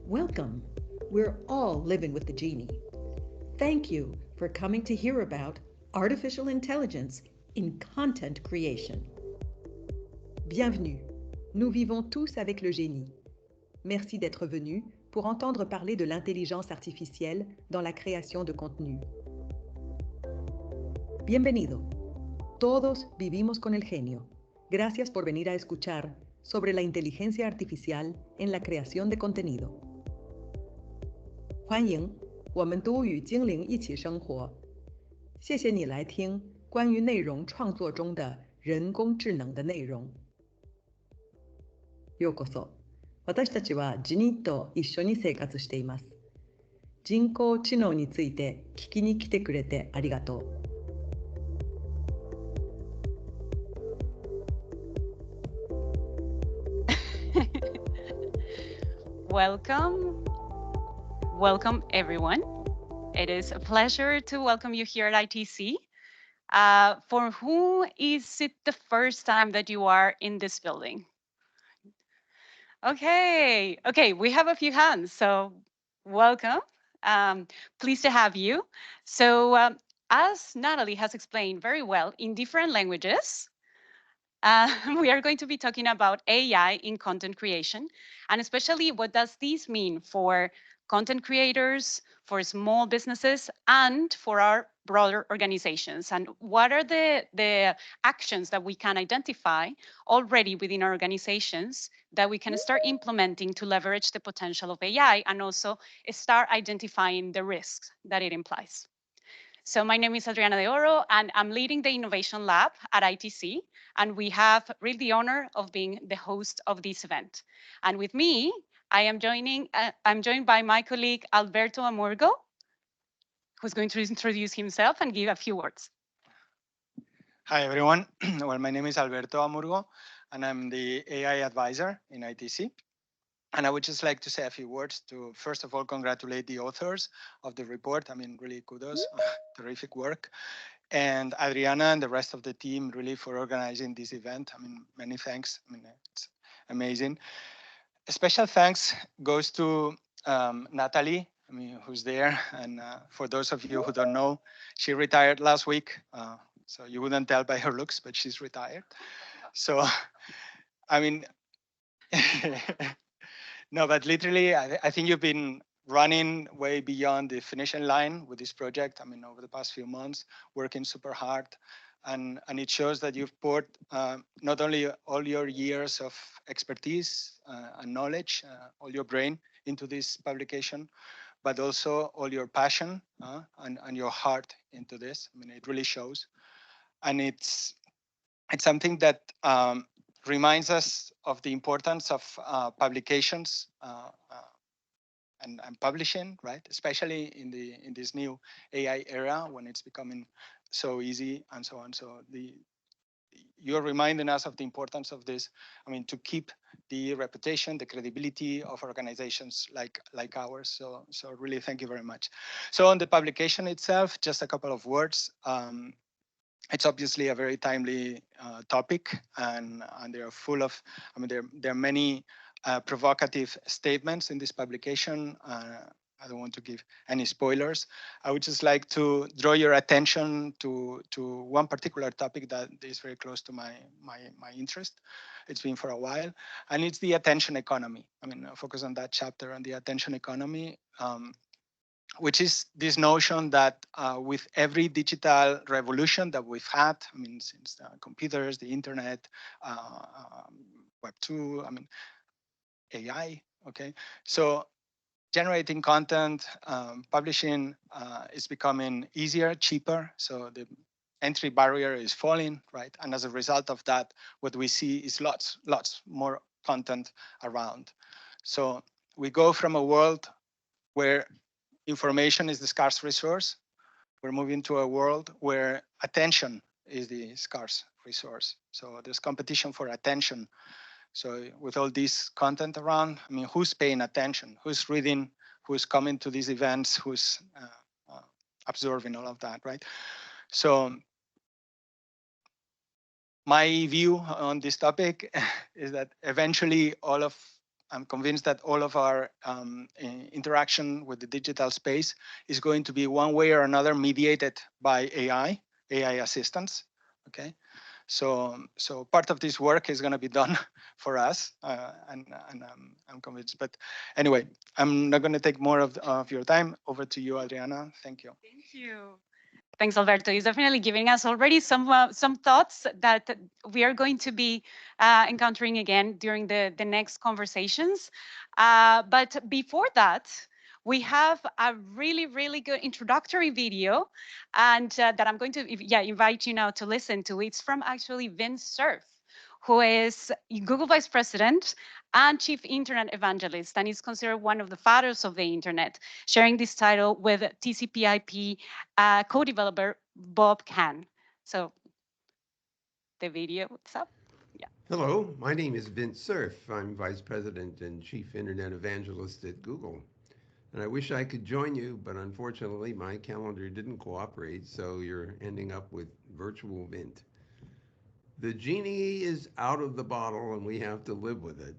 Welcome. We're all living with the genie. Thank you for coming to hear about artificial intelligence in content creation. Bienvenue. Nous vivons tous avec le génie. Merci d'être venu pour entendre parler de l'intelligence artificielle dans la création de contenu. Bienvenido. Todos vivimos con el genio. Gracias por venir a escuchar sobre la inteligencia artificial en la creación de contenido. 欢迎，我们都与精灵一起生活。谢谢你来听关于内容创作中的人工智能的内容。ようこそ。私たちはジニーと一緒に生活しています。人工知能について聞きに来てくれてありがとう。Welcome. Welcome, everyone. It is a pleasure to welcome you here at ITC. For who is it the first time that you are in this building? Okay, we have a few hands, so welcome. Um, Pleased to have you. So, as Natalie has explained very well in different languages, we are going to be talking about AI in content creation, and especially what does this mean for content creators, for small businesses, and for our broader organizations, and what are the actions that we can identify already within our organizations that we can start implementing to leverage the potential of AI and also start identifying the risks that it implies. So my name is Adriana de Oro, and I'm leading the Innovation Lab at ITC. And we have really the honor of being the host of this event. And with me, I'm joined by my colleague Alberto Amurgo, who's going to introduce himself and give a few words. Hi, everyone. Well, my name is Alberto Amurgo, and I'm the AI advisor in ITC. And I would just like to say a few words to, first of all, congratulate the authors of the report. I mean, really kudos, terrific work. And Adriana and the rest of the team, really, for organizing this event. I mean, many thanks. I mean, it's amazing. A special thanks goes to Natalie, I mean, who's there. And for those of you who don't know, she retired last week. So you wouldn't tell by her looks, but she's retired. So, I mean, no, but literally, I think you've been running way beyond the finishing line with this project. I mean, over the past few months, working super hard. And it shows that you've poured not only all your years of expertise and knowledge, all your brain into this publication, but also all your passion and your heart into this. I mean, it really shows. And it's something that reminds us of the importance of publications and publishing, right? Especially in this new AI era when it's becoming so easy and so on. So you're reminding us of the importance of this. I mean, to keep the reputation, the credibility of organizations like ours. So really, thank you very much. So on the publication itself, just a couple of words. It's obviously a very timely topic, and they are full of, I mean, there are many provocative statements in this publication. I don't want to give any spoilers. I would just like to draw your attention to one particular topic that is very close to my interest. It's been for a while, and it's the attention economy. I mean, I'll focus on that chapter on the attention economy. Which is this notion that with every digital revolution that we've had, I mean, since the computers, the internet, Web 2, I mean, AI, okay? So generating content, publishing is becoming easier, cheaper. So the entry barrier is falling, right? And as a result of that, what we see is lots more content around. So we go from a world where information is the scarce resource. We're moving to a world where attention is the scarce resource. So there's competition for attention. So with all this content around, I mean, who's paying attention? Who's reading? Who's coming to these events? Who's absorbing all of that, right? So my view on this topic is that eventually I'm convinced that all of our interaction with the digital space is going to be one way or another mediated by AI assistants. Okay, so part of this work is going to be done for us, and I'm convinced. But anyway, I'm not going to take more of your time. Over to you, Adriana. Thank you. Thank you. Thanks, Alberto. He's definitely giving us already some thoughts that we are going to be encountering again during the next conversations. But before that, we have a really good introductory video, and that I'm going to invite you now to listen to. It's from actually Vince Cerf, who is Google Vice President and Chief Internet Evangelist, and is considered one of the fathers of the Internet, sharing this title with TCP/IP co-developer Bob Kahn. So the video, what's up? Yeah. Hello, my name is Vince Cerf. I'm Vice President and Chief Internet Evangelist at Google. And I wish I could join you, but unfortunately my calendar didn't cooperate, so you're ending up with virtual mint. The genie is out of the bottle and we have to live with it.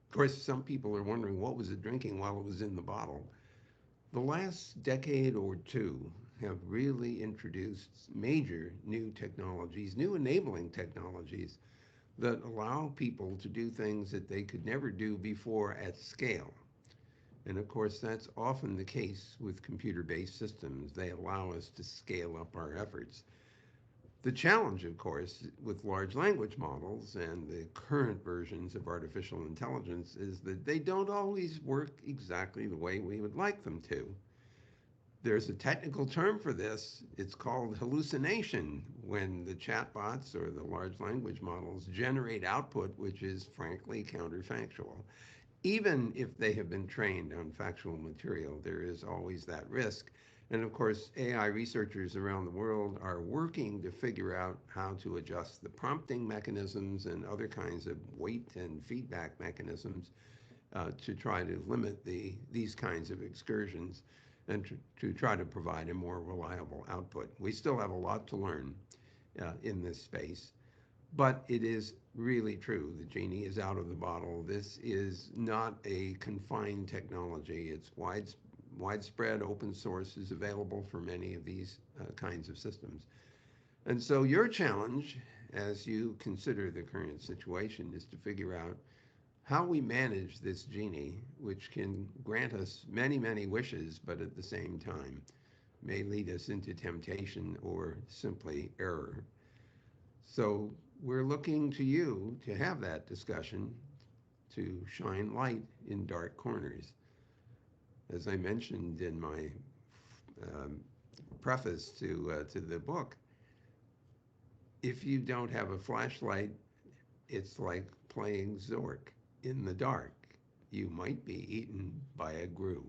Of course, some people are wondering what was it drinking while it was in the bottle. The last decade or two have really introduced major new technologies, new enabling technologies that allow people to do things that they could never do before at scale. And of course, that's often the case with computer based systems. They allow us to scale up our efforts. The challenge, of course, with large language models and the current versions of artificial intelligence is that they don't always work exactly the way we would like them to. There's a technical term for this. It's called hallucination, when the chatbots or the large language models generate output which is frankly counterfactual. Even if they have been trained on factual material, there is always that risk. And of course, AI researchers around the world are working to figure out how to adjust the prompting mechanisms and other kinds of weight and feedback mechanisms to try to limit these kinds of excursions and to try to provide a more reliable output. We still have a lot to learn in this space, but it is really true. The genie is out of the bottle. This is not a confined technology. It's widespread. Open source is available for many of these kinds of systems. And so your challenge as you consider the current situation is to figure out how we manage this genie, which can grant us many, many wishes, but at the same time may lead us into temptation or simply error. So we're looking to you to have that discussion, to shine light in dark corners. As I mentioned in my um, preface to the book, if you don't have a flashlight, it's like playing Zork in the dark. You might be eaten by a grue.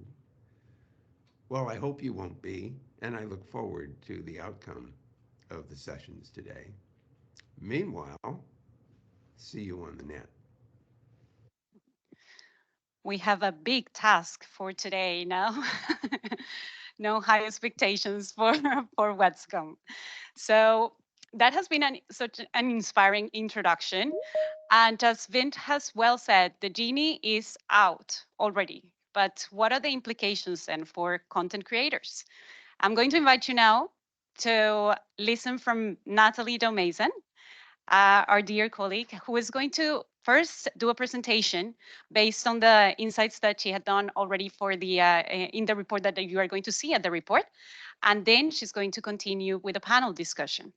Well, I hope you won't be, and I look forward to the outcome of the sessions today. Meanwhile, see you on the net. We have a big task for today now. No high expectations for for what's come. So that has been such an inspiring introduction. And as Vint has well said, the genie is out already. But what are the implications then for content creators? I'm going to invite you now to listen from Natalie Domaison, our dear colleague, who is going to first do a presentation based on the insights that she had done already for the in the report that you are going to see at the report, and then she's going to continue with a panel discussion.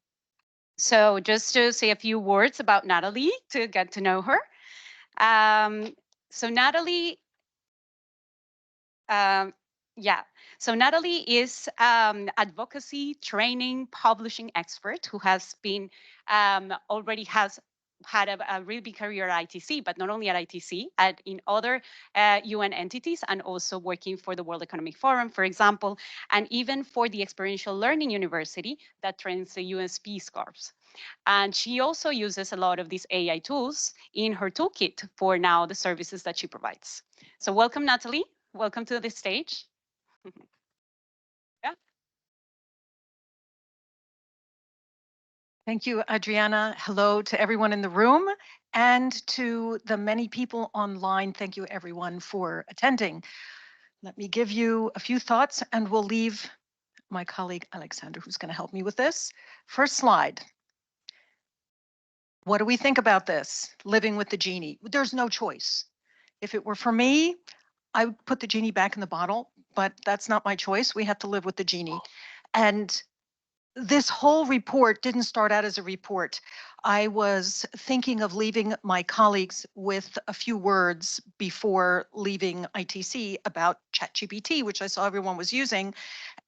So just to say a few words about Natalie to get to know her. So Natalie um, yeah. So Natalie is advocacy, training, publishing expert who has been already has had a really big career at ITC, but not only at ITC, in other UN entities, and also working for the World Economic Forum, for example, and even for the Experiential Learning University that trains the US Peace Corps. And she also uses a lot of these AI tools in her toolkit for now the services that she provides. So welcome, Natalie. Welcome to the stage. Yeah. Thank you, Adriana. Hello to everyone in the room and to the many people online. Thank you, everyone, for attending. Let me give you a few thoughts and we'll leave my colleague Alexander, who's going to help me with this. First slide. What do we think about this? Living with the genie. There's no choice. If it were for me, I would put the genie back in the bottle, but that's not my choice. We have to live with the genie. And this whole report didn't start out as a report. I was thinking of leaving my colleagues with a few words before leaving ITC about ChatGPT, which I saw everyone was using.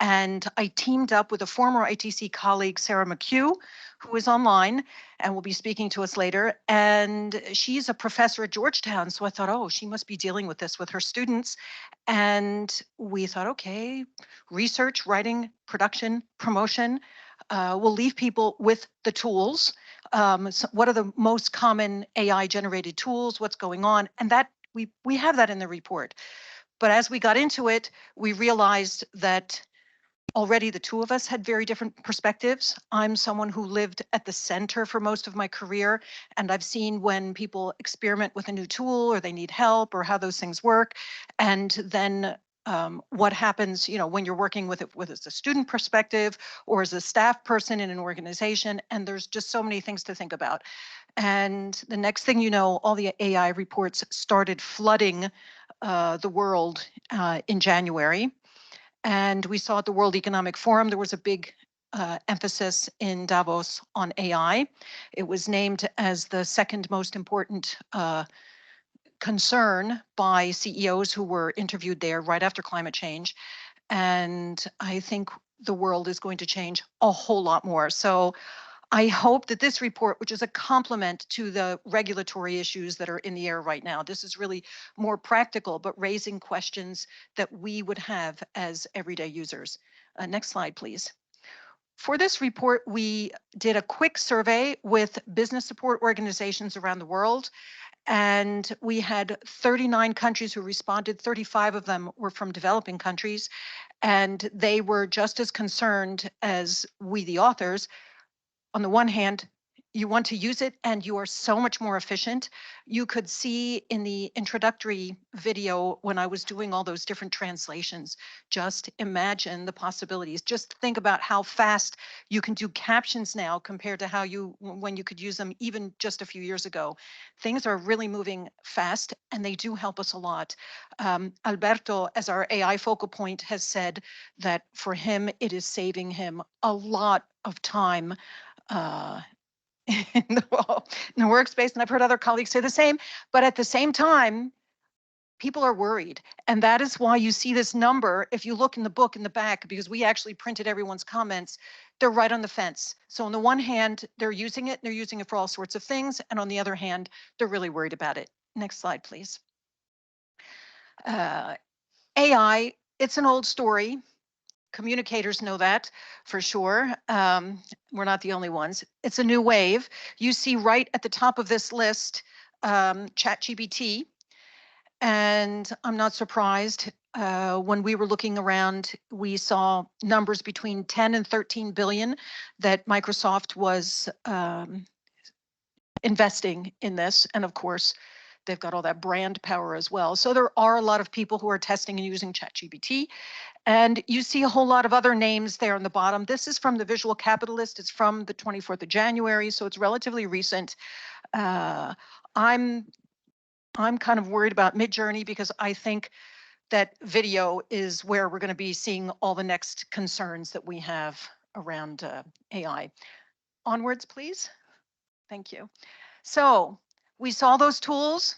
And I teamed up with a former ITC colleague, Sarah McHugh, who is online and will be speaking to us later. And she's a professor at Georgetown. So I thought, oh, she must be dealing with this with her students. And we thought, okay, research, writing, production, promotion. We'll leave people with the tools. So what are the most common AI generated tools? What's going on? And that we have that in the report. But as we got into it, we realized that already the two of us had very different perspectives. I'm someone who lived at the center for most of my career, and I've seen when people experiment with a new tool or they need help or how those things work. And then what happens, when you're working with it, whether it's a student perspective or as a staff person in an organization, and there's just so many things to think about. And the next thing you know, all the AI reports started flooding the world in January. And we saw at the World Economic Forum, there was a big emphasis in Davos on AI. It was named as the second most important concern by CEOs who were interviewed there right after climate change. And I think the world is going to change a whole lot more. So I hope that this report, which is a complement to the regulatory issues that are in the air right now, this is really more practical, but raising questions that we would have as everyday users. Next slide, please. For this report, we did a quick survey with business support organizations around the world, and we had 39 countries who responded. 35 of them were from developing countries, and they were just as concerned as we, the authors. On the one hand, you want to use it and you are so much more efficient. You could see in the introductory video when I was doing all those different translations, just imagine the possibilities. Just think about how fast you can do captions now compared to how when you could use them even just a few years ago. Things are really moving fast and they do help us a lot. Alberto, as our AI focal point, has said that for him, it is saving him a lot of time uh, in the workspace, and I've heard other colleagues say the same. But at the same time, people are worried, and that is why you see this number. If you look in the book in the back, because we actually printed everyone's comments, they're right on the fence. So on the one hand, they're using it, and they're using it for all sorts of things, and on the other hand, they're really worried about it. Next slide, please. AI, it's an old story. Communicators know that for sure. We're not the only ones. It's a new wave. You see right at the top of this list, ChatGPT. And I'm not surprised. When we were looking around, we saw numbers between 10 and 13 billion that Microsoft was investing in this. And of course, they've got all that brand power as well. So there are a lot of people who are testing and using ChatGPT. And you see a whole lot of other names there on the bottom. This is from the Visual Capitalist. It's from the 24th of January, so it's relatively recent. I'm kind of worried about Midjourney because I think that video is where we're going to be seeing all the next concerns that we have around AI. Onwards, please. Thank you. So we saw those tools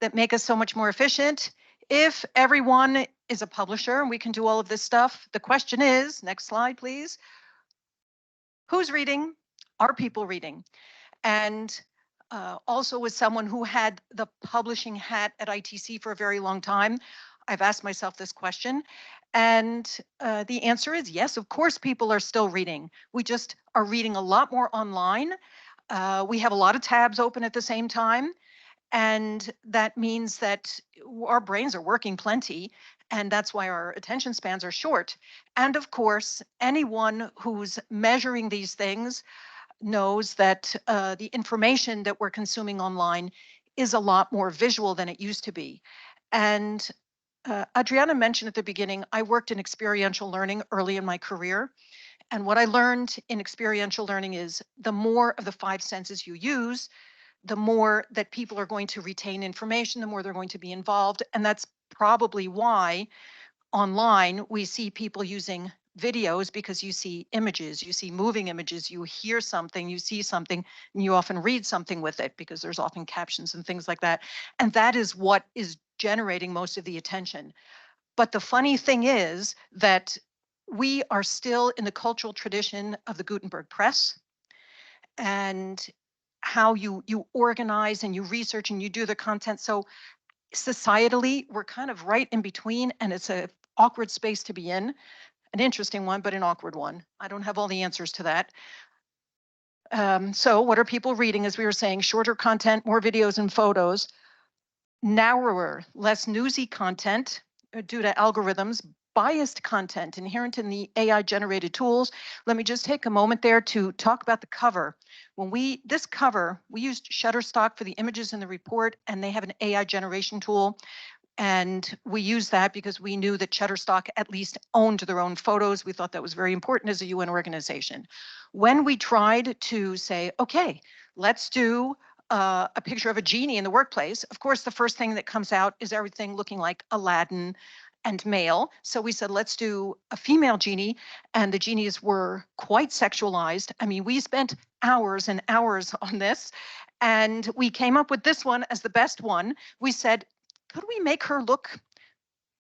that make us so much more efficient. If everyone is a publisher and we can do all of this stuff, the question is, next slide, please. Who's reading? Are people reading? And also as someone who had the publishing hat at ITC for a very long time, I've asked myself this question. And the answer is yes, of course, people are still reading. We just are reading a lot more online. We have a lot of tabs open at the same time. And that means that our brains are working plenty, and that's why our attention spans are short. And of course, anyone who's measuring these things knows that the information that we're consuming online is a lot more visual than it used to be. And Adriana mentioned at the beginning, I worked in experiential learning early in my career. And what I learned in experiential learning is the more of the five senses you use, the more that people are going to retain information, the more they're going to be involved. And that's probably why online we see people using videos, because you see images, you see moving images, you hear something, you see something, and you often read something with it because there's often captions and things like that. And that is what is generating most of the attention. But the funny thing is that we are still in the cultural tradition of the Gutenberg press, and how you organize and you research and you do the content. So societally, we're kind of right in between, and it's a awkward space to be in. An interesting one, but an awkward one. I don't have all the answers to that. So what are people reading? As we were saying, shorter content, more videos and photos. narrower, less newsy content due to algorithms, biased content inherent in the AI generated tools. Let me just take a moment there to talk about the cover. This cover, we used Shutterstock for the images in the report, and they have an AI generation tool. And we used that because we knew that Shutterstock at least owned their own photos. We thought that was very important as a UN organization. When we tried to say, okay, let's do a picture of a genie in the workplace, of course, the first thing that comes out is everything looking like Aladdin and male. So we said, let's do a female genie. And the genies were quite sexualized. I mean, we spent hours and hours on this. And we came up with this one as the best one. We said, could we make her look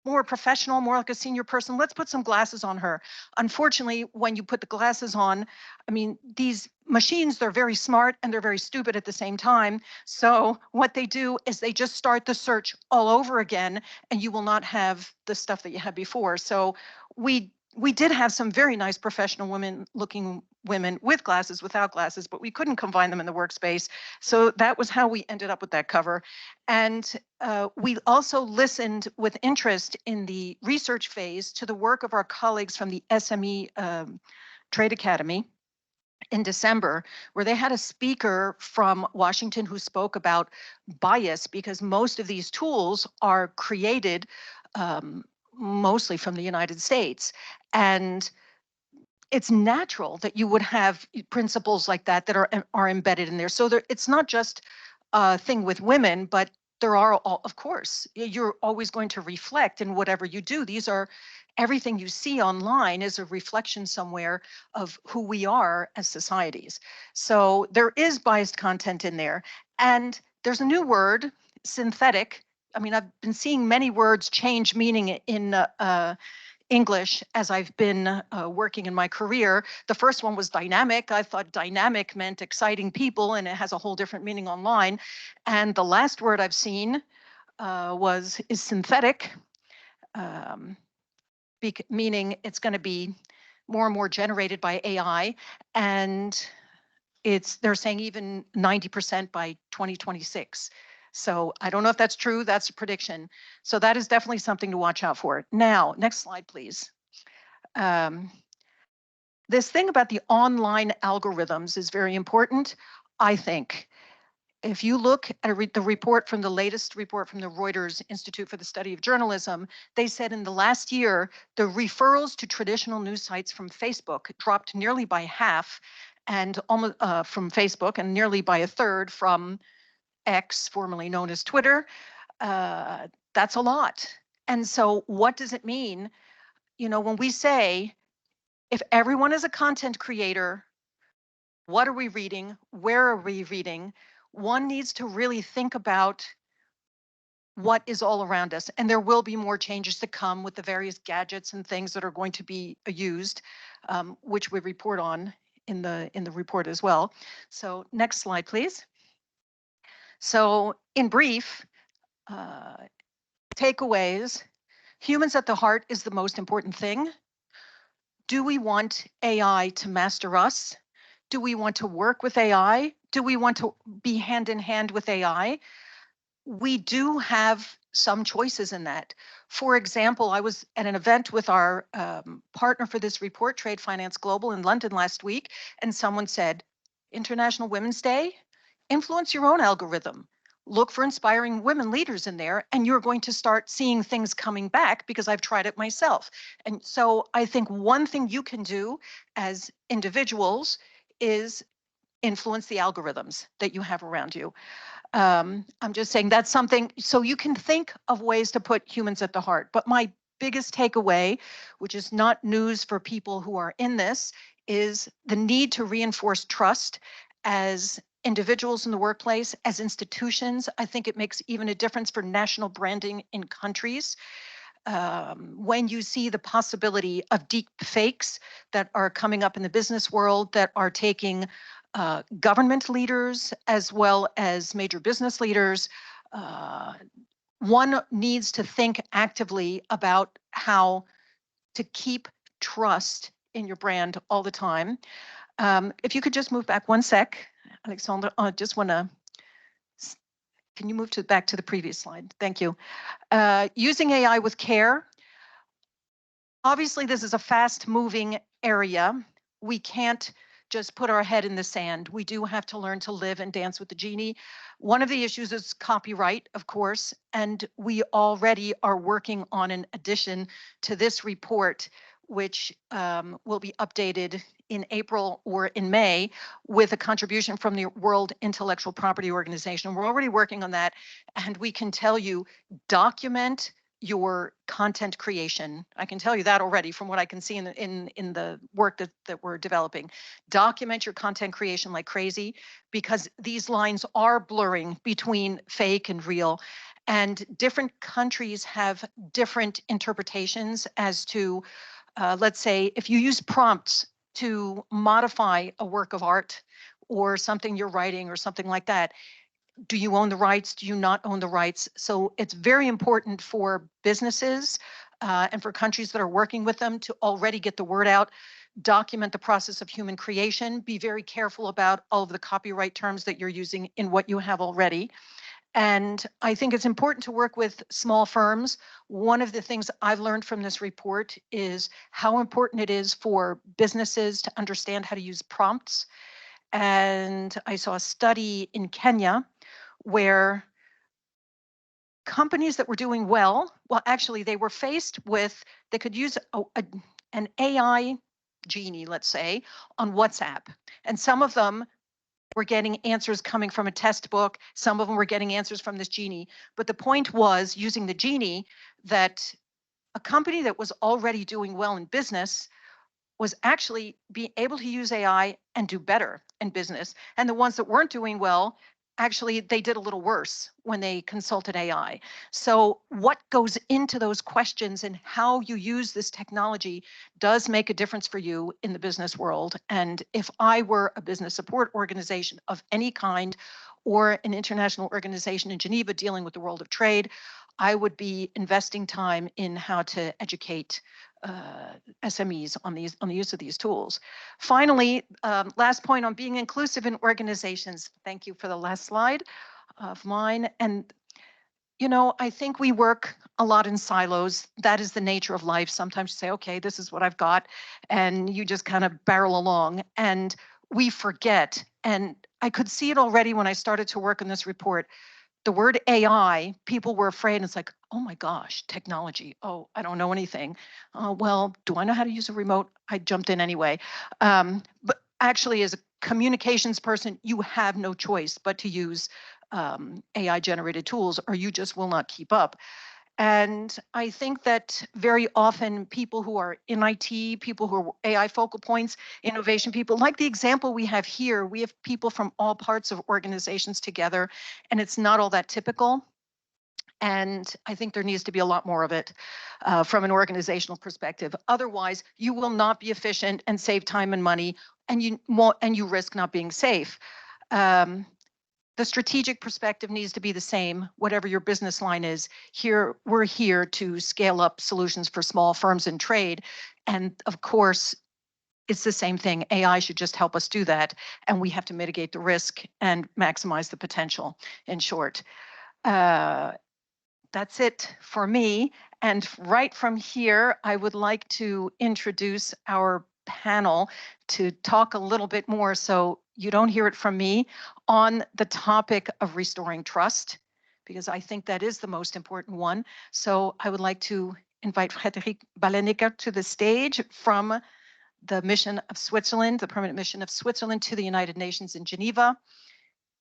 more professional, more like a senior person? Let's put some glasses on her. Unfortunately, when you put the glasses on, I mean, these machines, they're very smart and they're very stupid at the same time. So what they do is they just start the search all over again, and you will not have the stuff that you had before. So we did have some very nice professional looking women with glasses, without glasses, but we couldn't combine them in the workspace. So that was how we ended up with that cover. And we also listened with interest in the research phase to the work of our colleagues from the SME Trade Academy in December, where they had a speaker from Washington who spoke about bias, because most of these tools are created mostly from the United States. And it's natural that you would have principles like that that are embedded in there. So it's not just a thing with women, but there are, of course, you're always going to reflect in whatever you do. Everything you see online is a reflection somewhere of who we are as societies. So there is biased content in there. And there's a new word, synthetic. I mean, I've been seeing many words change meaning in English as I've been working in my career. The first one was dynamic. I thought dynamic meant exciting people, and it has a whole different meaning online. And the last word I've seen is synthetic, um, meaning it's going to be more and more generated by AI. And they're saying even 90% by 2026. So I don't know if that's true. That's a prediction. So that is definitely something to watch out for. Now, next slide, please. This thing about the online algorithms is very important, I think. If you look at the report from the latest report from the Reuters Institute for the Study of Journalism, they said in the last year, the referrals to traditional news sites from Facebook dropped nearly by half, and almost from Facebook, and nearly by a third from X, formerly known as Twitter. That's a lot. And so what does it mean? You know, when we say, if everyone is a content creator, what are we reading? Where are we reading? One needs to really think about what is all around us. And there will be more changes to come with the various gadgets and things that are going to be used, which we report on in the report as well. So next slide, please. So in brief, takeaways, humans at the heart is the most important thing. Do we want AI to master us? Do we want to work with AI? Do we want to be hand in hand with AI? We do have some choices in that. For example, I was at an event with our partner for this report, Trade Finance Global, in London last week, and someone said, International Women's Day, influence your own algorithm. Look for inspiring women leaders in there, and you're going to start seeing things coming back, because I've tried it myself. And so I think one thing you can do as individuals is influence the algorithms that you have around you. I'm just saying that's something, so you can think of ways to put humans at the heart. But my biggest takeaway, which is not news for people who are in this, is the need to reinforce trust as individuals in the workplace, as institutions. I think it makes even a difference for national branding in countries. When you see the possibility of deep fakes that are coming up in the business world, that are taking government leaders as well as major business leaders, one needs to think actively about how to keep trust in your brand all the time. If you could just move back one sec, Alexandra, I just want to Can you move back to the previous slide? Thank you. Using AI with care. Obviously, this is a fast-moving area. We can't just put our head in the sand. We do have to learn to live and dance with the genie. One of the issues is copyright, of course, and we already are working on an addition to this report, which will be updated in April or in May with a contribution from the World Intellectual Property Organization. We're already working on that, and we can tell you, document your content creation. I can tell you that already from what I can see in the work that we're developing. Document your content creation like crazy, because these lines are blurring between fake and real. And different countries have different interpretations as to, let's say, if you use prompts to modify a work of art or something you're writing or something like that, do you own the rights? Do you not own the rights? So it's very important for businesses and for countries that are working with them to already get the word out, document the process of human creation, be very careful about all of the copyright terms that you're using in what you have already. And I think it's important to work with small firms. One of the things I've learned from this report is how important it is for businesses to understand how to use prompts. And I saw a study in Kenya where companies that were doing well, actually, they were faced with, they could use an AI genie, let's say, on WhatsApp. And some of them were getting answers coming from a test book. Some of them were getting answers from this genie. But the point was, using the genie, that a company that was already doing well in business was actually be able to use AI and do better in business. And the ones that weren't doing well, actually, they did a little worse when they consulted AI. So what goes into those questions and how you use this technology does make a difference for you in the business world. And if I were a business support organization of any kind, or an international organization in Geneva dealing with the world of trade, I would be investing time in how to educate SMEs on the use of these tools. Finally, last point on being inclusive in organizations. Thank you for the last slide of mine. And you know, I think we work a lot in silos. That is the nature of life. Sometimes you say, okay, this is what I've got, and you just kind of barrel along, and we forget. And I could see it already when I started to work on this report. The word AI, people were afraid. It's like, oh my gosh, technology. Oh, I don't know anything. Well, do I know how to use a remote? I jumped in anyway. But actually, as a communications person, you have no choice but to use AI generated tools, or you just will not keep up. And I think that very often people who are in IT, people who are AI focal points, innovation people, like the example we have here, we have people from all parts of organizations together, and it's not all that typical. And I think there needs to be a lot more of it from an organizational perspective. Otherwise, you will not be efficient and save time and money, and you risk not being safe. The strategic perspective needs to be the same, whatever your business line is. Here, we're here to scale up solutions for small firms in trade. And of course, it's the same thing. AI should just help us do that. And we have to mitigate the risk and maximize the potential, in short. That's it for me. And right from here, I would like to introduce our panel to talk a little bit more, so you don't hear it from me, on the topic of restoring trust, because I think that is the most important one. So I would like to invite Frédéric Balenica to the stage from the mission of Switzerland, the permanent mission of Switzerland to the United Nations in Geneva.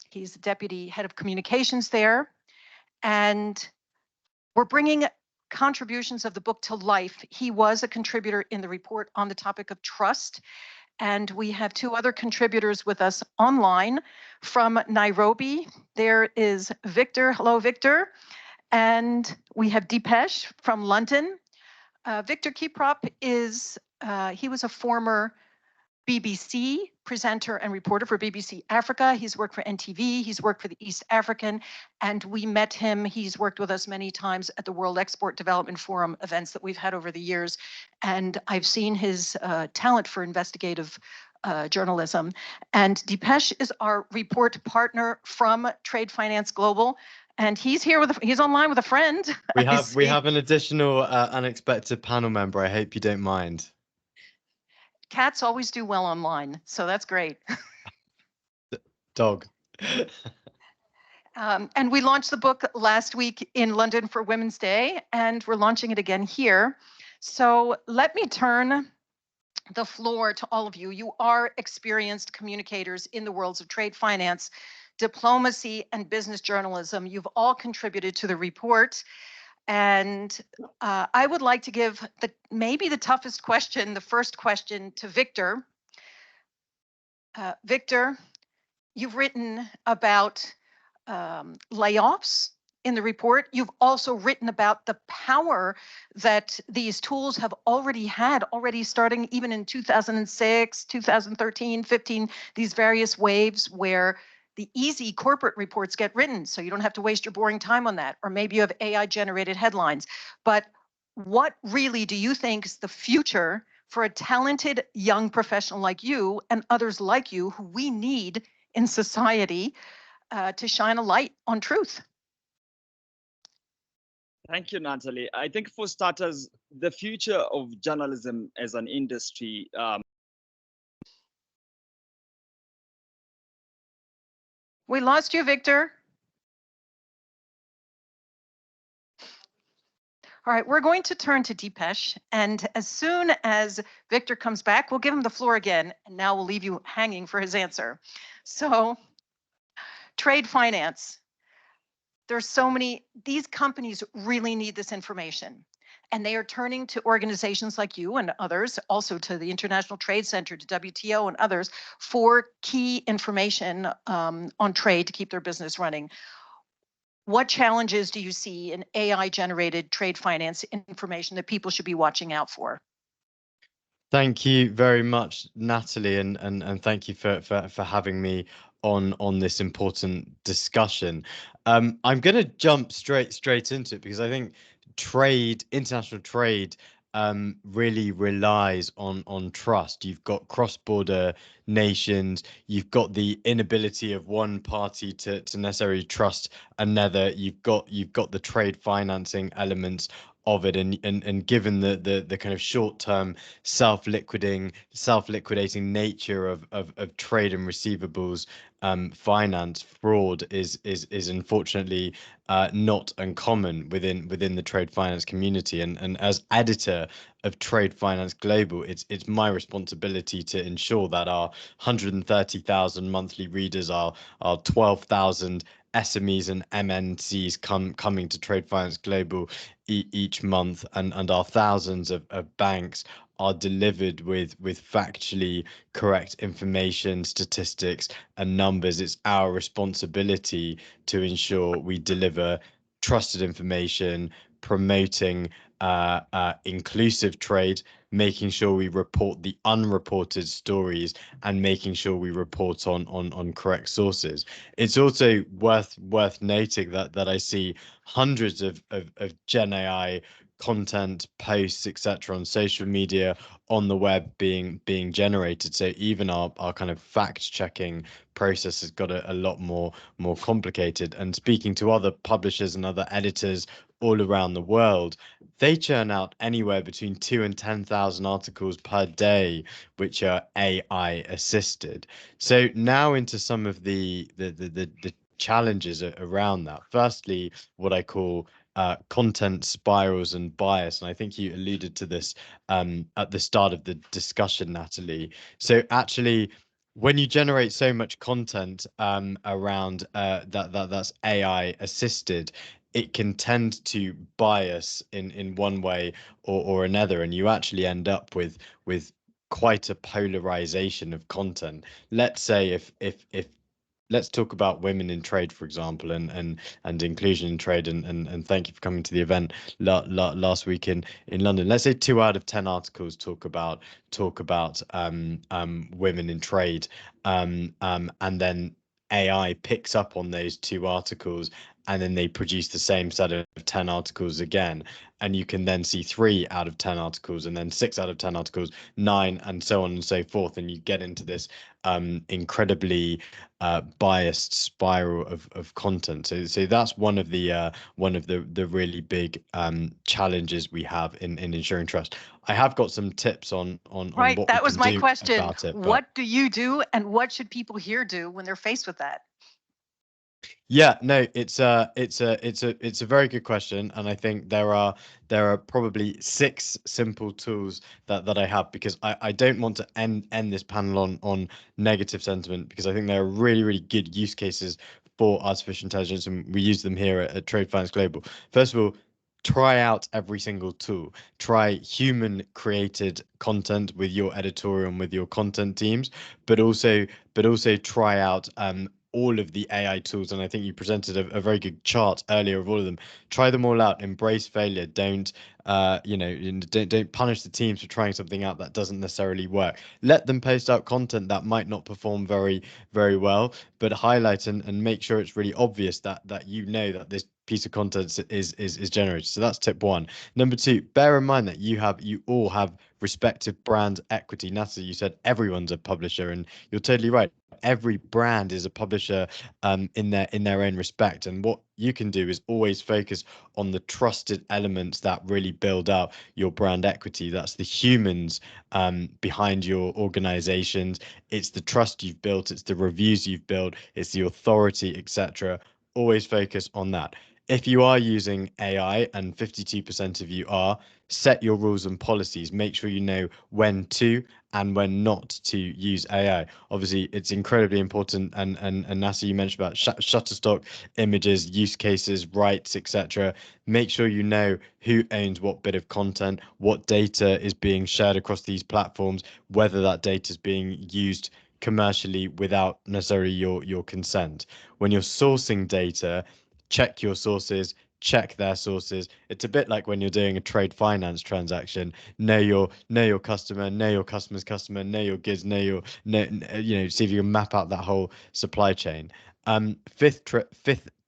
He's the deputy head of communications there. And we're bringing contributions of the book to life. He was a contributor in the report on the topic of trust. And we have two other contributors with us online from Nairobi. There is Victor. Hello, Victor. And we have Deepesh from London. Victor Kiprop is, he was a former BBC presenter and reporter for BBC Africa. He's worked for NTV, he's worked for the East African, and we met him. He's worked with us many times at the World Export Development Forum events that we've had over the years. And I've seen his talent for investigative journalism. And Deepesh is our report partner from Trade Finance Global. And he's here he's online with a friend. We have an additional unexpected panel member. I hope you don't mind. Cats always do well online, so that's great. Dog. And we launched the book last week in London for Women's Day, and we're launching it again here. So let me turn the floor to all of you. You are experienced communicators in the worlds of trade finance, diplomacy, and business journalism. You've all contributed to the report. And I would like to give maybe the toughest question, the first question, to Victor. Victor, you've written about layoffs in the report. You've also written about the power that these tools have already had, already starting even in 2006, 2013, 15, these various waves where the easy corporate reports get written, so you don't have to waste your boring time on that. Or maybe you have AI generated headlines. But what really do you think is the future for a talented young professional like you and others like you who we need in society to shine a light on truth? Thank you, Natalie. I think for starters, the future of journalism as an industry. We lost you, Victor. All right, we're going to turn to Deepesh, and as soon as Victor comes back, we'll give him the floor again, and now we'll leave you hanging for his answer. So, trade finance. There's so many, these companies really need this information. And they are turning to organizations like you and others, also to the International Trade Center, to WTO and others, for key information on trade to keep their business running. What challenges do you see in AI-generated trade finance information that people should be watching out for? Thank you very much, Natalie, and thank you for having me on this important discussion. I'm going to jump straight into it because I think international trade, really relies on trust. You've got cross-border nations, you've got the inability of one party to necessarily trust another. You've got the trade financing elements of it, and given the kind of short-term self-liquidating nature of trade and receivables finance, fraud is unfortunately not uncommon within the trade finance community. And as editor of Trade Finance Global, it's my responsibility to ensure that our 130,000 monthly readers, our 12,000 SMEs and MNCs coming to Trade Finance Global each month, and our thousands of banks are delivered with factually correct information, statistics, and numbers. It's our responsibility to ensure we deliver trusted information, promoting inclusive trade, making sure we report the unreported stories, and making sure we report on correct sources. It's also worth noting that I see hundreds of Gen AI content, posts, etc., on social media, on the web being generated. So even our kind of fact checking process has got a lot more complicated. And speaking to other publishers and other editors all around the world, they churn out anywhere between 2,000 and 10,000 articles per day, which are AI assisted. So now into some of the challenges around that. Firstly, what I call content spirals and bias, and I think you alluded to this at the start of the discussion, Natalie. So actually, when you generate so much content around that's AI assisted, it can tend to bias in one way or another, and you actually end up with quite a polarization of content. Let's say if let's talk about women in trade, for example, and inclusion in trade, and thank you for coming to the event last week in London. Let's say 2 out of 10 articles talk about women in trade, and then AI picks up on those 2 articles and then they produce the same set of 10 articles again, and you can then see 3 out of 10 articles, and then 6 out of 10 articles, 9, and so on and so forth, and you get into this incredibly biased spiral of content. So that's one of the really big challenges we have in ensuring trust. I have got some tips on Right, what we that was can my do question. about it. What do you do, and what should people here do when they're faced with that? Yeah, no, it's a very good question, and I think there are probably 6 simple tools that I have, because I don't want to end this panel on negative sentiment, because I think there are really good use cases for artificial intelligence, and we use them here at Trade Finance Global. First of all, try out every single tool. Try human created content with your editorial and with your content teams, but also try out all of the AI tools. And I think you presented a very good chart earlier of all of them. Try them all out. Embrace failure. Don't don't punish the teams for trying something out that doesn't necessarily work. Let them post out content that might not perform very well, but highlight and make sure it's really obvious that you know that this piece of content is generated. So that's tip 1. Number 2, bear in mind that you all have respective brand equity. Natalie, you said everyone's a publisher, and you're totally right. Every brand is a publisher in their own respect, and what you can do is always focus on the trusted elements that really build up your brand equity. That's the humans behind your organizations. It's the trust you've built, it's the reviews you've built, it's the authority, etc. Always focus on that. If you are using AI, and 52% of you are, set your rules and policies. Make sure you know when to and when not to use AI. Obviously, it's incredibly important. And Nasa, you mentioned about Shutterstock, images, use cases, rights, etc. Make sure you know who owns what bit of content, what data is being shared across these platforms, whether that data is being used commercially without necessarily your consent. When you're sourcing data, check your sources, check their sources. It's a bit like when you're doing a trade finance transaction. Know your customer, know your customer's customer, know your goods, see if you can map out that whole supply chain. Fifth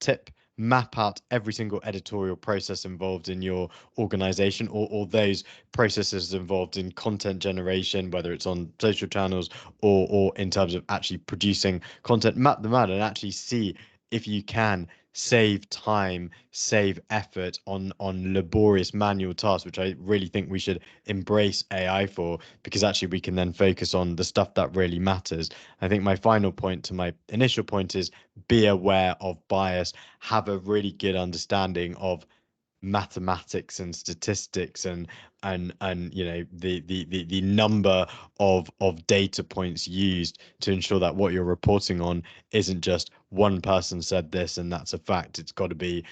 tip, map out every single editorial process involved in your organization, or those processes involved in content generation, whether it's on social channels or in terms of actually producing content. Map them out and actually see if you can save time, save effort on laborious manual tasks, which I really think we should embrace AI for, because actually we can then focus on the stuff that really matters. I think my final point to my initial point is be aware of bias, have a really good understanding of mathematics and statistics, and the number of data points used to ensure that what you're reporting on isn't just one person said this and that's a fact. It's got to be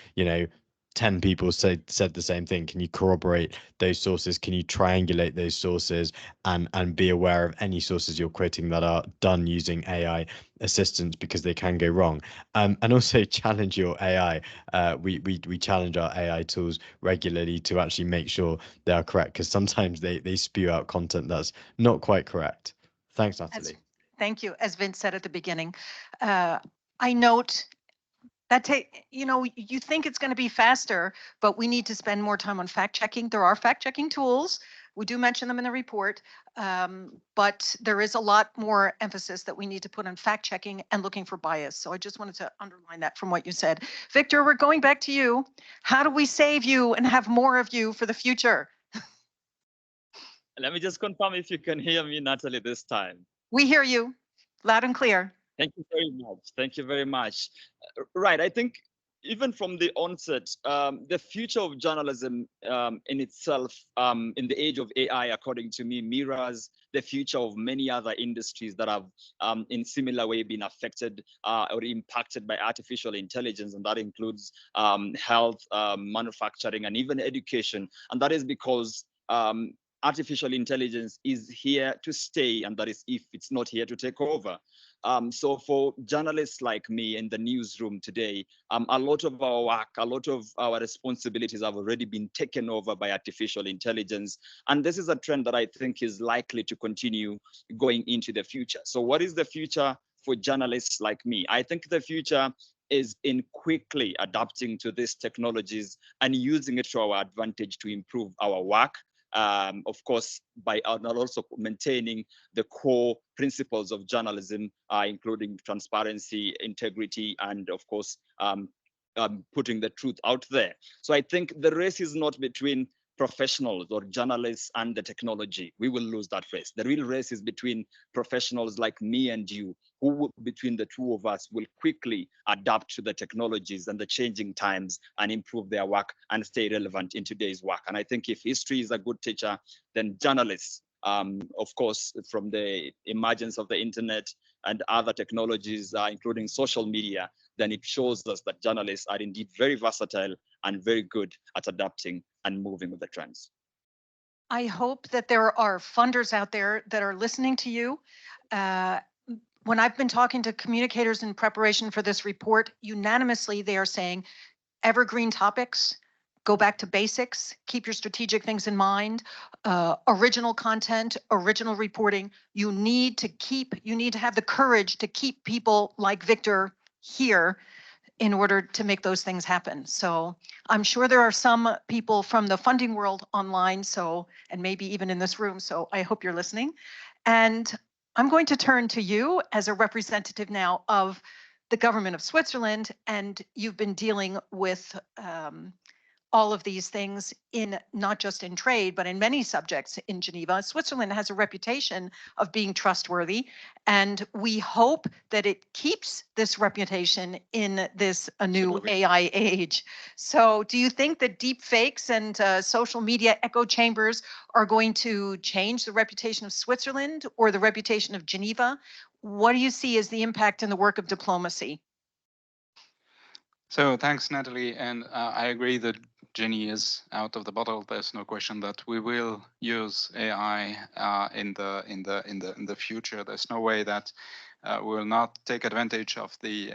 10 people said the same thing. Can you corroborate those sources? Can you triangulate those sources, and be aware of any sources you're quoting that are done using AI assistance, because they can go wrong. And also challenge your AI. We challenge our AI tools regularly to actually make sure they are correct, because sometimes they spew out content that's not quite correct. Thanks, Natalie. Thank you. As Vince said at the beginning, I note that you think it's going to be faster, but we need to spend more time on fact checking. There are fact checking tools. We do mention them in the report, but there is a lot more emphasis that we need to put on fact checking and looking for bias. So I just wanted to underline that from what you said. Victor, we're going back to you. How do we save you and have more of you for the future? Let me just confirm if you can hear me, Natalie, this time. We hear you loud and clear. Thank you very much. Thank you very much. Right. I think even from the onset, the future of journalism in itself, in the age of AI, according to me, mirrors the future of many other industries that have in similar way been affected or impacted by artificial intelligence. And that includes health, manufacturing, and even education. And that is because artificial intelligence is here to stay, and that is if it's not here to take over. So for journalists like me in the newsroom today, a lot of our work, a lot of our responsibilities have already been taken over by artificial intelligence. And this is a trend that I think is likely to continue going into the future. So what is the future for journalists like me? I think the future is in quickly adapting to these technologies and using it to our advantage to improve our work. Of course, by also maintaining the core principles of journalism, including transparency, integrity, and of course, putting the truth out there. So I think the race is not between professionals or journalists and the technology. We will lose that race. The real race is between professionals like me and you, who between the two of us will quickly adapt to the technologies and the changing times and improve their work and stay relevant in today's work. And I think if history is a good teacher, then journalists, of course, from the emergence of the internet and other technologies, including social media, then it shows us that journalists are indeed very versatile and very good at adapting and moving with the trends. I hope that there are funders out there that are listening to you. When I've been talking to communicators in preparation for this report, unanimously they are saying evergreen topics, go back to basics, keep your strategic things in mind, original content, original reporting. You need to have the courage to keep people like Victor here in order to make those things happen. So I'm sure there are some people from the funding world online, and maybe even in this room. So I hope you're listening. And I'm going to turn to you as a representative now of the government of Switzerland, and you've been dealing with all of these things in not just in trade, but in many subjects in Geneva. Switzerland has a reputation of being trustworthy, and we hope that it keeps this reputation in this new Absolutely. AI age. So do you think that deep fakes and social media echo chambers are going to change the reputation of Switzerland or the reputation of Geneva? What do you see as the impact in the work of diplomacy? So thanks, Natalie, and I agree that Genie is out of the bottle. There's no question that we will use AI in the future. There's no way that we will not take advantage of the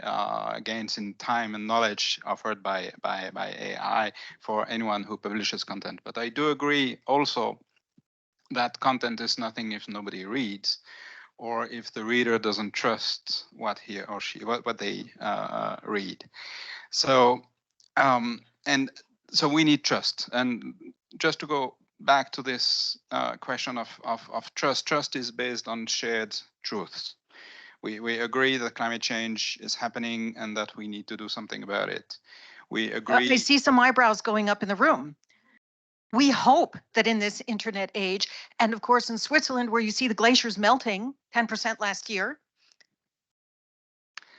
gains in time and knowledge offered by AI for anyone who publishes content. But I do agree also that content is nothing if nobody reads, or if the reader doesn't trust what he or she what they read. So and so we need trust. And just to go back to this question of trust, trust is based on shared truths. We agree that climate change is happening and that we need to do something about it. We agree. I see some eyebrows going up in the room. We hope that in this internet age, and of course in Switzerland, where you see the glaciers melting 10% last year,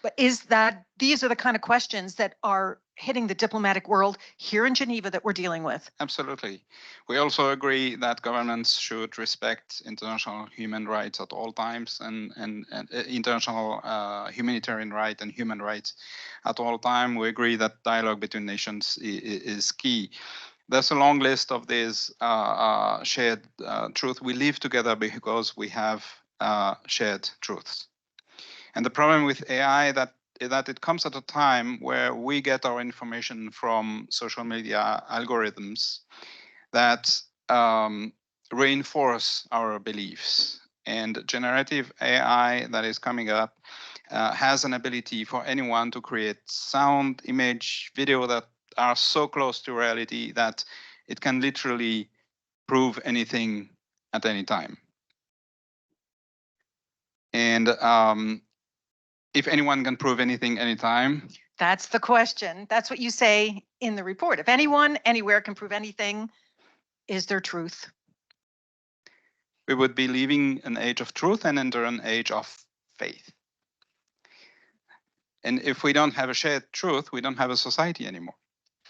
but these are the kind of questions that are hitting the diplomatic world here in Geneva that we're dealing with. Absolutely. We also agree that governments should respect international human rights at all times, and international humanitarian right and human rights at all time. We agree that dialogue between nations is key. There's a long list of these shared truth. We live together because we have shared truths. And the problem with AI that it comes at a time where we get our information from social media algorithms that reinforce our beliefs. And generative AI that is coming up has an ability for anyone to create sound, image, video that are so close to reality that it can literally prove anything at any time. And if anyone can prove anything anytime. That's the question. That's what you say in the report. If anyone, anywhere can prove anything, is there truth? We would be leaving an age of truth and enter an age of faith. And if we don't have a shared truth, we don't have a society anymore.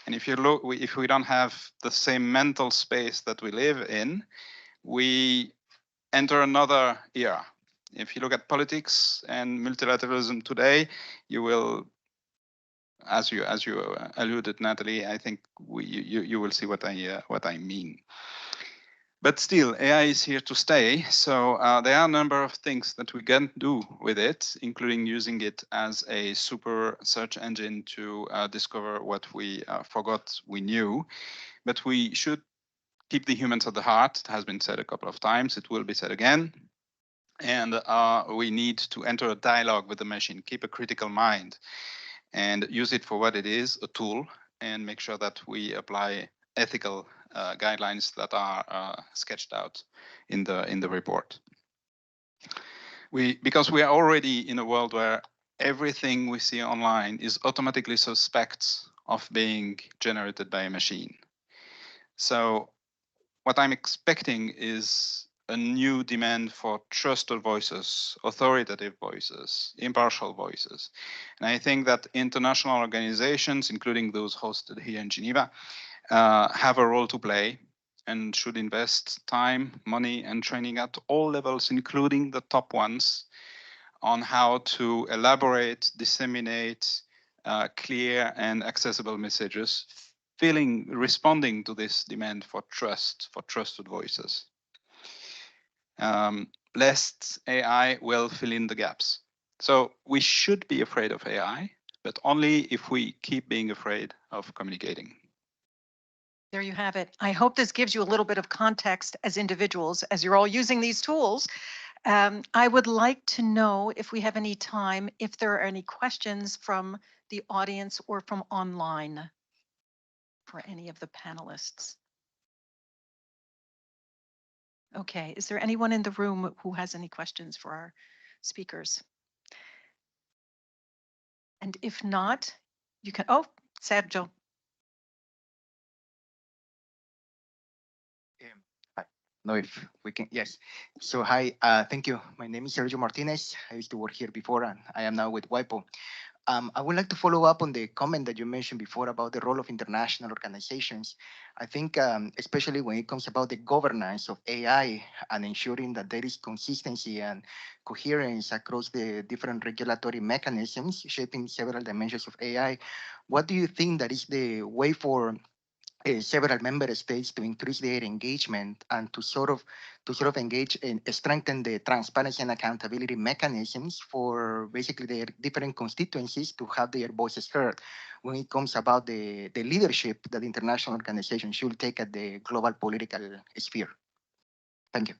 And if you look, if we don't have the same mental space that we live in, we enter another era. If you look at politics and multilateralism today, you will, as you alluded, Natalie, I think you will see what I mean. But still, AI is here to stay. So there are a number of things that we can do with it, including using it as a super search engine to discover what we forgot we knew. But we should keep the humans at the heart. It has been said a couple of times. It will be said again. And we need to enter a dialogue with the machine, keep a critical mind. and use it for what it is, a tool, and make sure that we apply ethical guidelines that are sketched out in the report. Because we are already in a world where everything we see online is automatically suspect of being generated by a machine. So what I'm expecting is a new demand for trusted voices, authoritative voices, impartial voices. And I think that international organizations, including those hosted here in Geneva, have a role to play and should invest time, money, and training at all levels, including the top ones, on how to elaborate, disseminate clear and accessible messages, responding to this demand for trust, for trusted voices. Lest AI will fill in the gaps. So we should be afraid of AI, but only if we keep being afraid of communicating. There you have it. I hope this gives you a little bit of context as individuals, as you're all using these tools. I would like to know if we have any time, if there are any questions from the audience or from online for any of the panelists. Okay, is there anyone in the room who has any questions for our speakers? And if not, you can, oh, Sergio. I know if we can, yes. So hi, thank you. My name is Sergio Martinez. I used to work here before and I am now with WIPO. I would like to follow up on the comment that you mentioned before about the role of international organizations. I think, especially when it comes about the governance of AI and ensuring that there is consistency and coherence across the different regulatory mechanisms shaping several dimensions of AI, what do you think that is the way for several member states to increase their engagement and to sort of engage and strengthen the transparency and accountability mechanisms for basically their different constituencies to have their voices heard when it comes about the leadership that international organizations should take at the global political sphere. Thank you.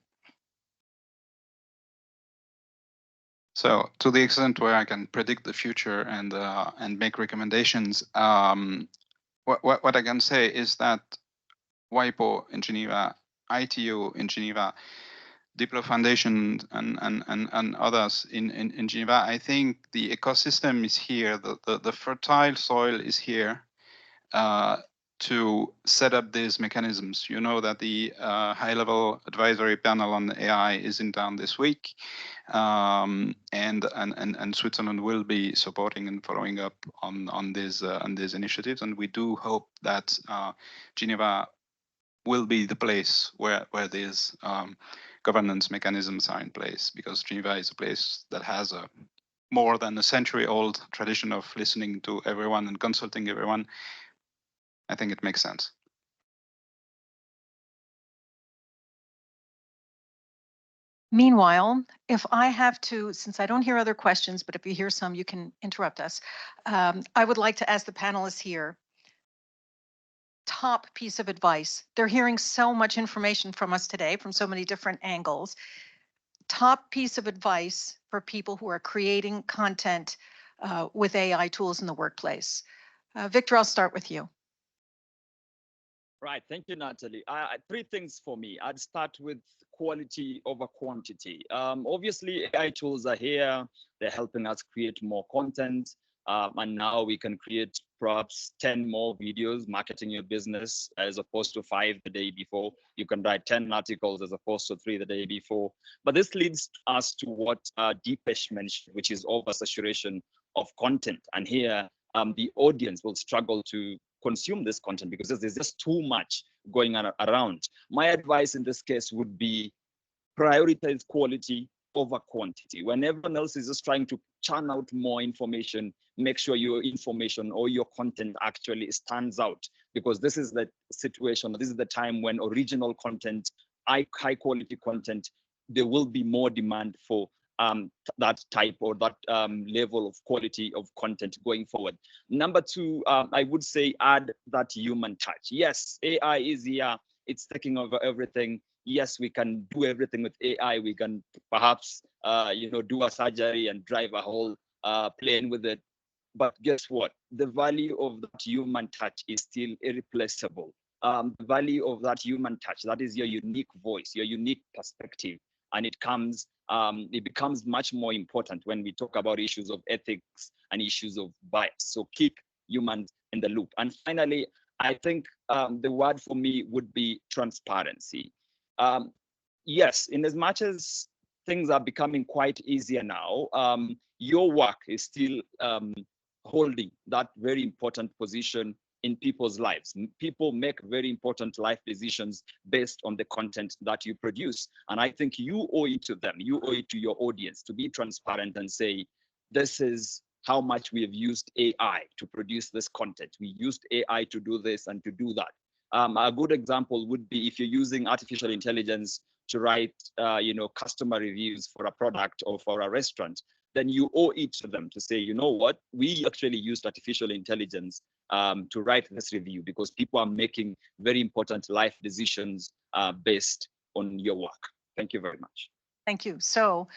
So to the extent where I can predict the future and make recommendations, what I can say is that WIPO in Geneva, ITU in Geneva, Diplo Foundation and others in Geneva, I think the ecosystem is here, the fertile soil is here to set up these mechanisms. You know that the high-level advisory panel on AI is in town this week, and Switzerland will be supporting and following up on these initiatives. And we do hope that Geneva will be the place where these governance mechanisms are in place, because Geneva is a place that has a more than a century-old tradition of listening to everyone and consulting everyone. I think it makes sense. Meanwhile, if I have to, since I don't hear other questions, but if you hear some, you can interrupt us. I would like to ask the panelists here, top piece of advice. They're hearing so much information from us today from so many different angles. Top piece of advice for people who are creating content with AI tools in the workplace. Victor, I'll start with you. Right. Thank you, Natalie. Three things for me. I'd start with quality over quantity. Obviously, AI tools are here. They're helping us create more content. And now we can create perhaps 10 more videos marketing your business as opposed to 5 the day before. You can write 10 articles as opposed to 3 the day before. But this leads us to what Deepesh mentioned, which is oversaturation of content. And here, the audience will struggle to consume this content because there's just too much going on around. My advice in this case would be prioritize quality over quantity. When everyone else is just trying to churn out more information, make sure your information or your content actually stands out, because this is the situation, this is the time when original content, high quality content, there will be more demand for that type or that level of quality of content going forward. Number two, I would say add that human touch. Yes, AI is here, it's taking over everything. Yes, we can do everything with AI. We can perhaps, do a surgery and drive a whole plane with it. but guess what? The value of that human touch is still irreplaceable. The value of that human touch, that is your unique voice, your unique perspective, and it becomes much more important when we talk about issues of ethics and issues of bias. So keep humans in the loop. And finally, I think the word for me would be transparency. Yes, in as much as things are becoming quite easier now, your work is still holding that very important position in people's lives. People make very important life decisions based on the content that you produce. And I think you owe it to them, you owe it to your audience to be transparent and say, this is how much we have used AI to produce this content. We used AI to do this and to do that. A good example would be if you're using artificial intelligence to write, customer reviews for a product or for a restaurant, then you owe it to them to say, you know what, we actually used artificial intelligence to write this review because people are making very important life decisions based on your work. Thank you very much. Thank you. So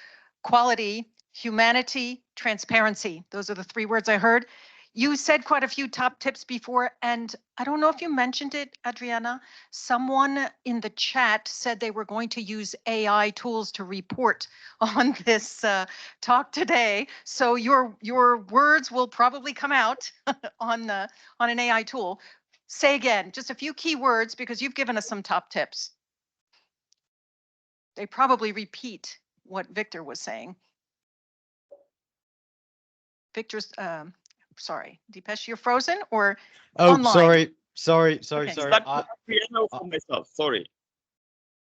quality, humanity, transparency. Those are the three words I heard. You said quite a few top tips before, and I don't know if you mentioned it, Adriana. Someone in the chat said they were going to use AI tools to report on this talk today. So your words will probably come out on an AI tool. Say again, just a few key words because you've given us some top tips. They probably repeat what Victor was saying. Victor's, sorry, Deepesh, you're frozen or online? Sorry. Okay. For myself, sorry.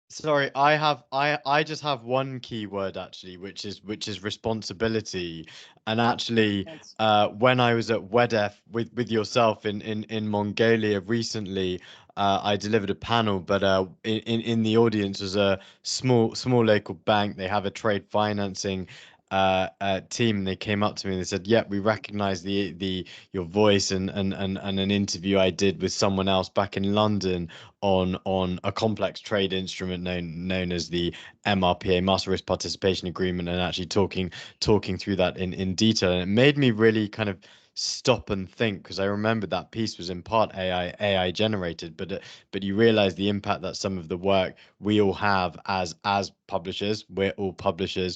Sorry, I just have one key word actually, which is responsibility. And actually, when I was at WEDEF with yourself in Mongolia recently, I delivered a panel, but in the audience was a small local bank. They have a trade financing team. They came up to me and they said, "Yeah, we recognize your voice and an interview I did with someone else back in London on a complex trade instrument known as the MRPA, Master Risk Participation Agreement, and actually talking through that in detail." And it made me really kind of stop and think, because I remember that piece was in part AI generated, but you realize the impact that some of the work we all have as publishers, we're all publishers,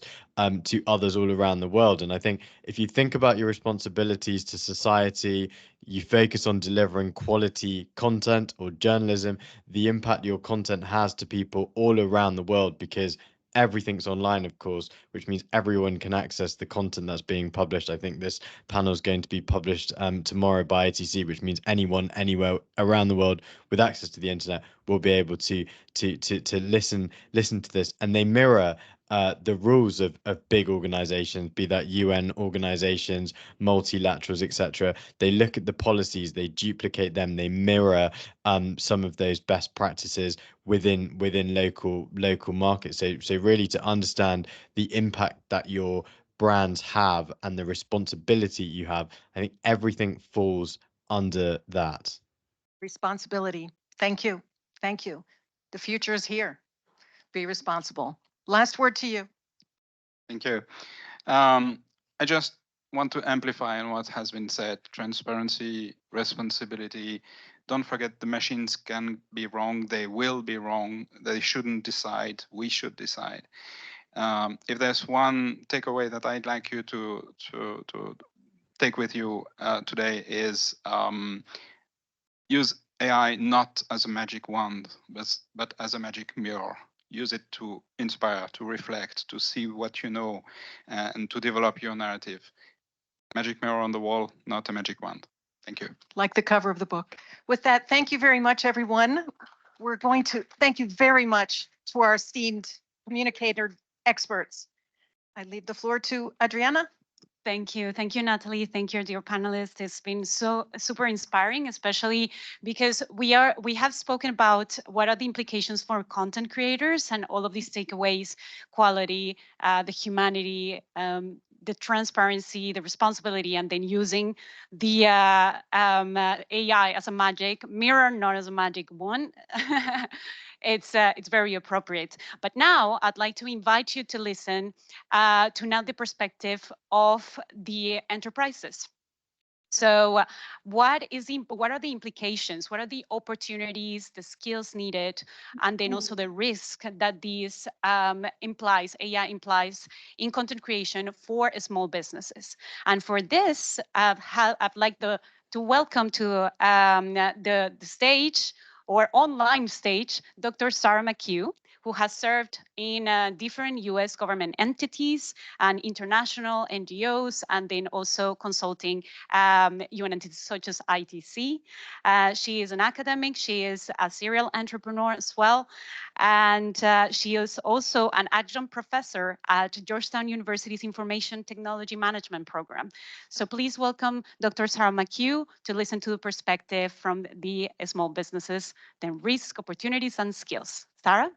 to others all around the world. And I think if you think about your responsibilities to society, you focus on delivering quality content or journalism, the impact your content has to people all around the world, because everything's online, of course, which means everyone can access the content that's being published. I think this panel is going to be published tomorrow by ITC, which means anyone anywhere around the world with access to the internet will be able to listen to this, and they mirror the rules of big organizations, be that UN organizations, multilaterals, etc. They look at the policies, they duplicate them, they mirror some of those best practices within local markets. So really to understand the impact that your brands have and the responsibility you have, I think everything falls under that. Responsibility. Thank you. Thank you. The future is here. Be responsible. Last word to you. Thank you. I just want to amplify on what has been said: transparency, responsibility. Don't forget, the machines can be wrong. They will be wrong. They shouldn't decide. We should decide. If there's one takeaway that I'd like you to take with you today is use AI not as a magic wand, but as a magic mirror. Use it to inspire, to reflect, to see what you know, and to develop your narrative. Magic mirror on the wall, not a magic wand. Thank you. Like the cover of the book. With that, thank you very much, everyone. We're going to thank you very much to our esteemed communicator experts. I leave the floor to Adriana. Thank you, Natalie. Thank you, dear panelists. It's been so super inspiring, especially because we have spoken about what are the implications for content creators and all of these takeaways: quality, the humanity, the transparency, the responsibility, and then using the AI as a magic mirror, not as a magic wand. It's very appropriate. But now I'd like to invite you to listen to now the perspective of the enterprises. So, what are the implications? What are the opportunities, the skills needed, and then also the risk that this implies, AI implies, in content creation for small businesses? And for this, I'd like to welcome to the stage or online stage, Dr. Sarah McHugh, who has served in different US government entities and international NGOs, and then also consulting UN entities such as ITC. She is an academic, she is a serial entrepreneur as well, and she is also an adjunct professor at Georgetown University's Information Technology Management program. So please welcome Dr. Sarah McHugh to listen to the perspective from the small businesses, then risk, opportunities, and skills. Sarah?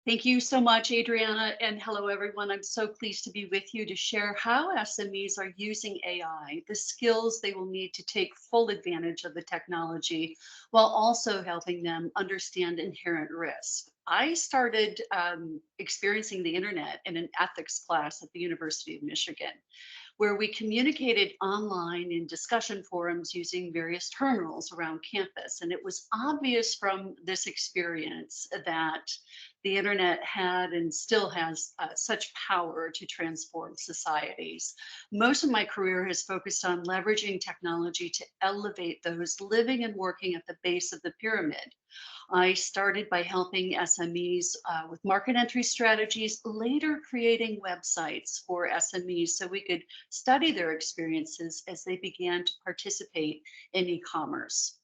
Thank you so much, Adriana, and hello, everyone. I'm so pleased to be with you to share how SMEs are using AI, the skills they will need to take full advantage of the technology, while also helping them understand inherent risk. I started experiencing the internet in an ethics class at the University of Michigan, where we communicated online in discussion forums using various terminals around campus. And it was obvious from this experience that the internet had and still has such power to transform societies. Most of my career has focused on leveraging technology to elevate those living and working at the base of the pyramid. I started by helping SMEs with market entry strategies, later creating websites for SMEs so we could study their experiences as they began to participate in e-commerce.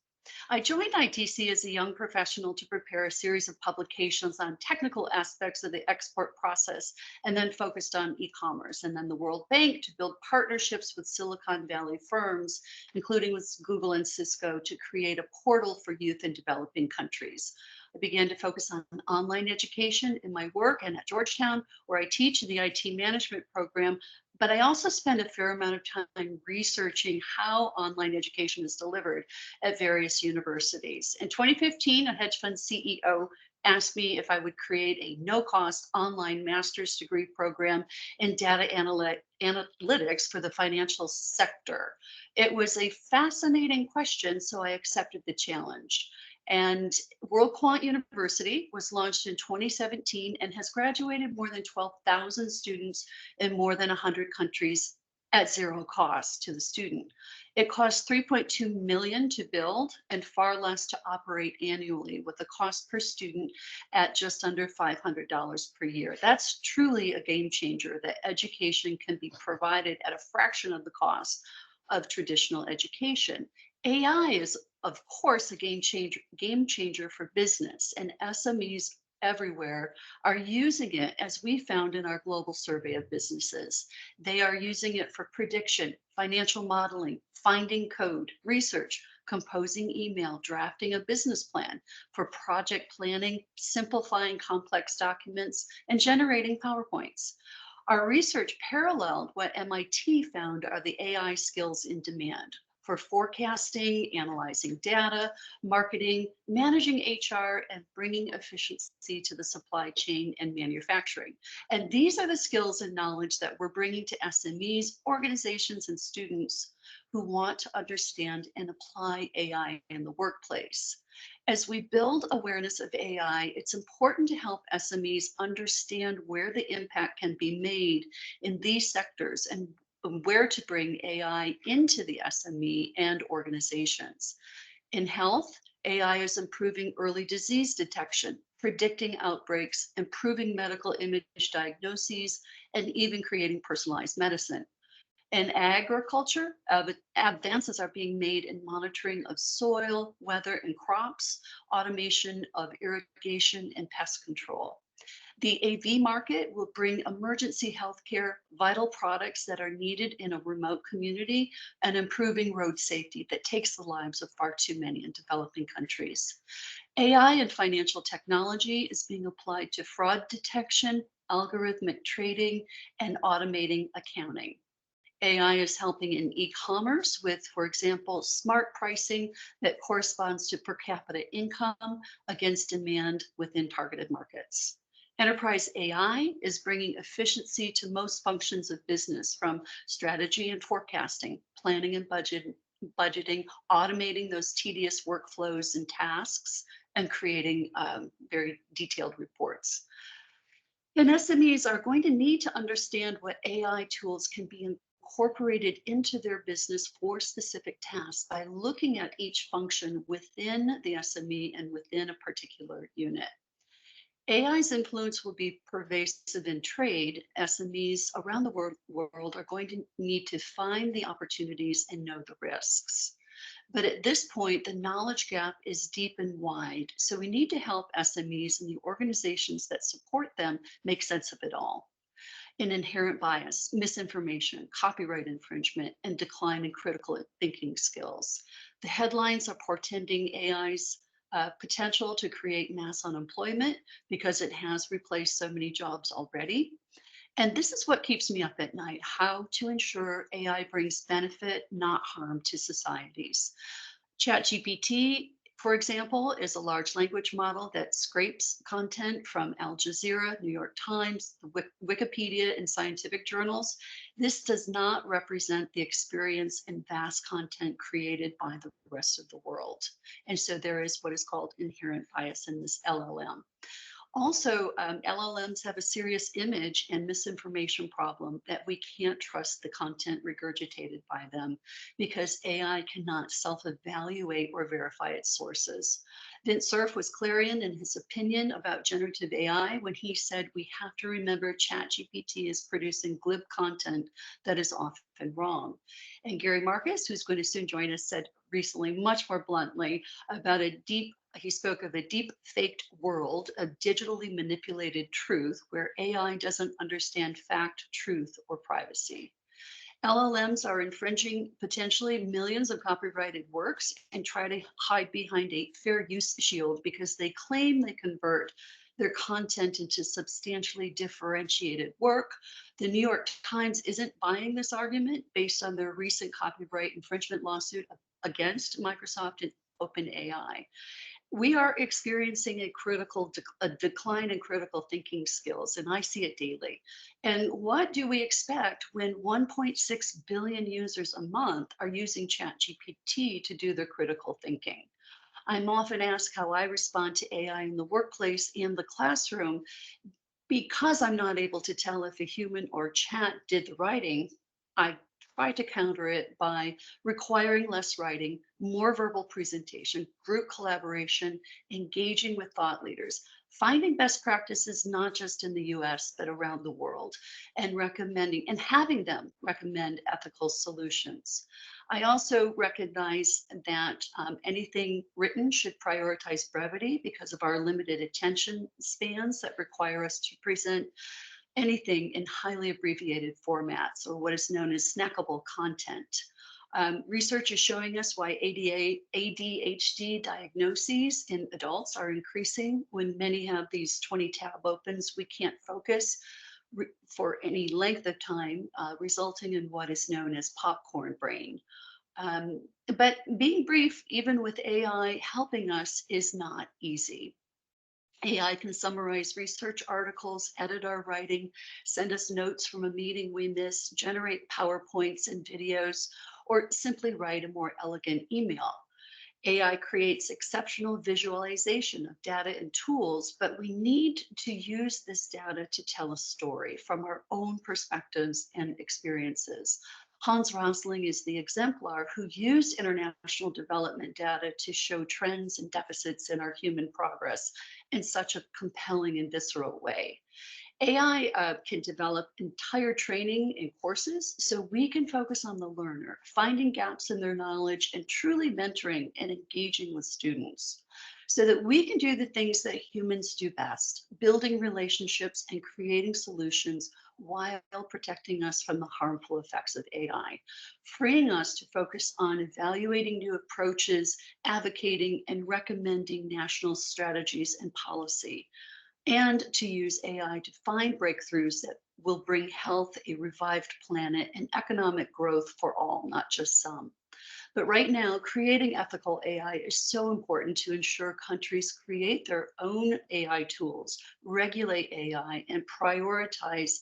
I joined ITC as a young professional to prepare a series of publications on technical aspects of the export process, and then focused on e-commerce, and then the World Bank to build partnerships with Silicon Valley firms, including with Google and Cisco, to create a portal for youth in developing countries. I began to focus on online education in my work and at Georgetown, where I teach in the IT management program. But I also spend a fair amount of time researching how online education is delivered at various universities. In 2015, a hedge fund CEO asked me if I would create a no-cost online master's degree program in data analytics for the financial sector. It was a fascinating question, so I accepted the challenge. And World Quant University was launched in 2017 and has graduated more than 12,000 students in more than 100 countries at zero cost to the student. It costs 3.2 million to build and far less to operate annually, with the cost per student at just under $500 per year. That's truly a game changer, that education can be provided at a fraction of the cost of traditional education. AI is, of course, a game changer for business, and SMEs everywhere are using it, as we found in our global survey of businesses. They are using it for prediction, financial modeling, finding code, research, composing email, drafting a business plan, for project planning, simplifying complex documents, and generating PowerPoints. Our research paralleled what MIT found are the AI skills in demand for forecasting, analyzing data, marketing, managing HR, and bringing efficiency to the supply chain and manufacturing. And these are the skills and knowledge that we're bringing to SMEs, organizations, and students who want to understand and apply AI in the workplace. As we build awareness of AI, it's important to help SMEs understand where the impact can be made in these sectors and where to bring AI into the SME and organizations. In health, AI is improving early disease detection, predicting outbreaks, improving medical image diagnoses, and even creating personalized medicine. In agriculture, advances are being made in monitoring of soil, weather, and crops, automation of irrigation, and pest control. The AV market will bring emergency healthcare, vital products that are needed in a remote community, and improving road safety that takes the lives of far too many in developing countries. AI and financial technology is being applied to fraud detection, algorithmic trading, and automating accounting. AI is helping in e-commerce with, for example, smart pricing that corresponds to per capita income against demand within targeted markets. Enterprise AI is bringing efficiency to most functions of business, from strategy and forecasting, planning and budgeting, automating those tedious workflows and tasks, and creating very detailed reports. And SMEs are going to need to understand what AI tools can be incorporated into their business for specific tasks by looking at each function within the SME and within a particular unit. AI's influence will be pervasive in trade. SMEs around the world are going to need to find the opportunities and know the risks. But at this point, the knowledge gap is deep and wide. So we need to help SMEs and the organizations that support them make sense of it all. An inherent bias, misinformation, copyright infringement, and decline in critical thinking skills. The headlines are portending AI's potential to create mass unemployment because it has replaced so many jobs already. And this is what keeps me up at night: how to ensure AI brings benefit, not harm, to societies. ChatGPT, for example, is a large language model that scrapes content from Al Jazeera, New York Times, Wikipedia, and scientific journals. This does not represent the experience and vast content created by the rest of the world. And so there is what is called inherent bias in this LLM. Also, LLMs have a serious image and misinformation problem that we can't trust the content regurgitated by them because AI cannot self-evaluate or verify its sources. Vince Cerf was clarion in his opinion about generative AI when he said we have to remember ChatGPT is producing glib content that is often wrong. And Gary Marcus, who's going to soon join us, said recently, much more bluntly, about he spoke of a deep faked world of digitally manipulated truth where AI doesn't understand fact, truth, or privacy. LLMs are infringing potentially millions of copyrighted works and try to hide behind a fair use shield because they claim they convert their content into substantially differentiated work. The New York Times isn't buying this argument based on their recent copyright infringement lawsuit against Microsoft and OpenAI. We are experiencing a decline in critical thinking skills, and I see it daily. And what do we expect when 1.6 billion users a month are using ChatGPT to do their critical thinking? I'm often asked how I respond to AI in the workplace and the classroom. Because I'm not able to tell if a human or chat did the writing, I try to counter it by requiring less writing, more verbal presentation, group collaboration, engaging with thought leaders, finding best practices not just in the US, but around the world, and recommending and having them recommend ethical solutions. I also recognize that anything written should prioritize brevity because of our limited attention spans that require us to present anything in highly abbreviated formats, or what is known as snackable content. Research is showing us why ADHD diagnoses in adults are increasing. When many have these 20 tab opens, we can't focus for any length of time, resulting in what is known as popcorn brain. But being brief, even with AI helping us, is not easy. AI can summarize research articles, edit our writing, send us notes from a meeting we missed, generate PowerPoints and videos, or simply write a more elegant email. AI creates exceptional visualization of data and tools, but we need to use this data to tell a story from our own perspectives and experiences. Hans Rosling is the exemplar who used international development data to show trends and deficits in our human progress in such a compelling and visceral way. AI can develop entire training and courses so we can focus on the learner, finding gaps in their knowledge, and truly mentoring and engaging with students so that we can do the things that humans do best, building relationships and creating solutions while protecting us from the harmful effects of AI, freeing us to focus on evaluating new approaches, advocating and recommending national strategies and policy, and to use AI to find breakthroughs that will bring health, a revived planet, and economic growth for all, not just some. But right now, creating ethical AI is so important to ensure countries create their own AI tools, regulate AI, and prioritize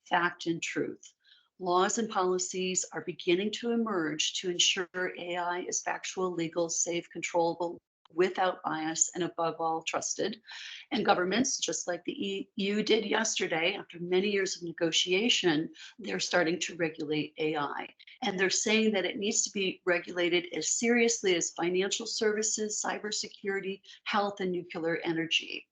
fact and truth. Laws and policies are beginning to emerge to ensure AI is factual, legal, safe, controllable, without bias, and above all, trusted. And governments, just like the EU did yesterday, after many years of negotiation, they're starting to regulate AI. And they're saying that it needs to be regulated as seriously as financial services, cybersecurity, health, and nuclear energy.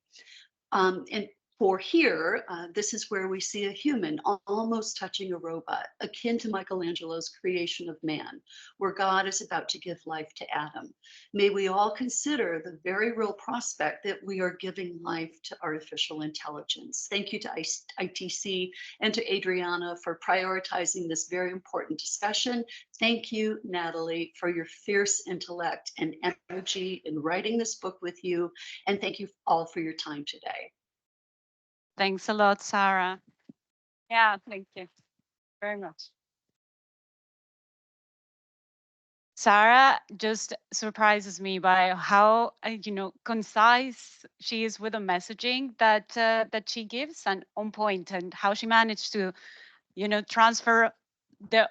And for here, this is where we see a human almost touching a robot, akin to Michelangelo's creation of man, where God is about to give life to Adam. May we all consider the very real prospect that we are giving life to artificial intelligence. Thank you to ITC and to Adriana for prioritizing this very important discussion. Thank you, Natalie, for your fierce intellect and energy in writing this book with you. And thank you all for your time today. Thanks a lot, Sarah. Yeah, thank you very much. Sarah just surprises me by how concise she is with the messaging that she gives, and on point, and how she managed to transfer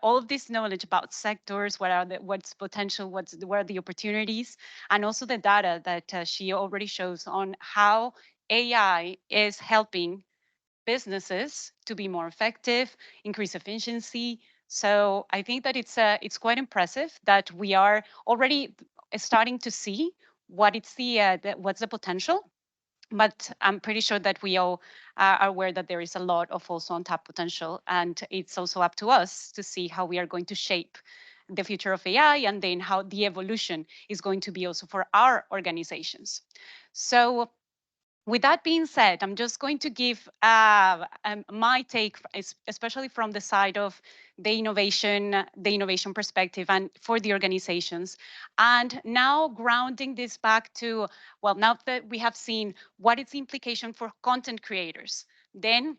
all of this knowledge about sectors, what's potential, what are the opportunities, and also the data that she already shows on how AI is helping businesses to be more effective, increase efficiency. So I think that it's quite impressive that we are already starting to see what's the potential. But I'm pretty sure that we all are aware that there is a lot of also untapped potential, and it's also up to us to see how we are going to shape the future of AI, and then how the evolution is going to be also for our organizations. So with that being said, I'm just going to give my take, especially from the side of the innovation perspective, and for the organizations. And now grounding this back to, well, now that we have seen what is the implication for content creators, then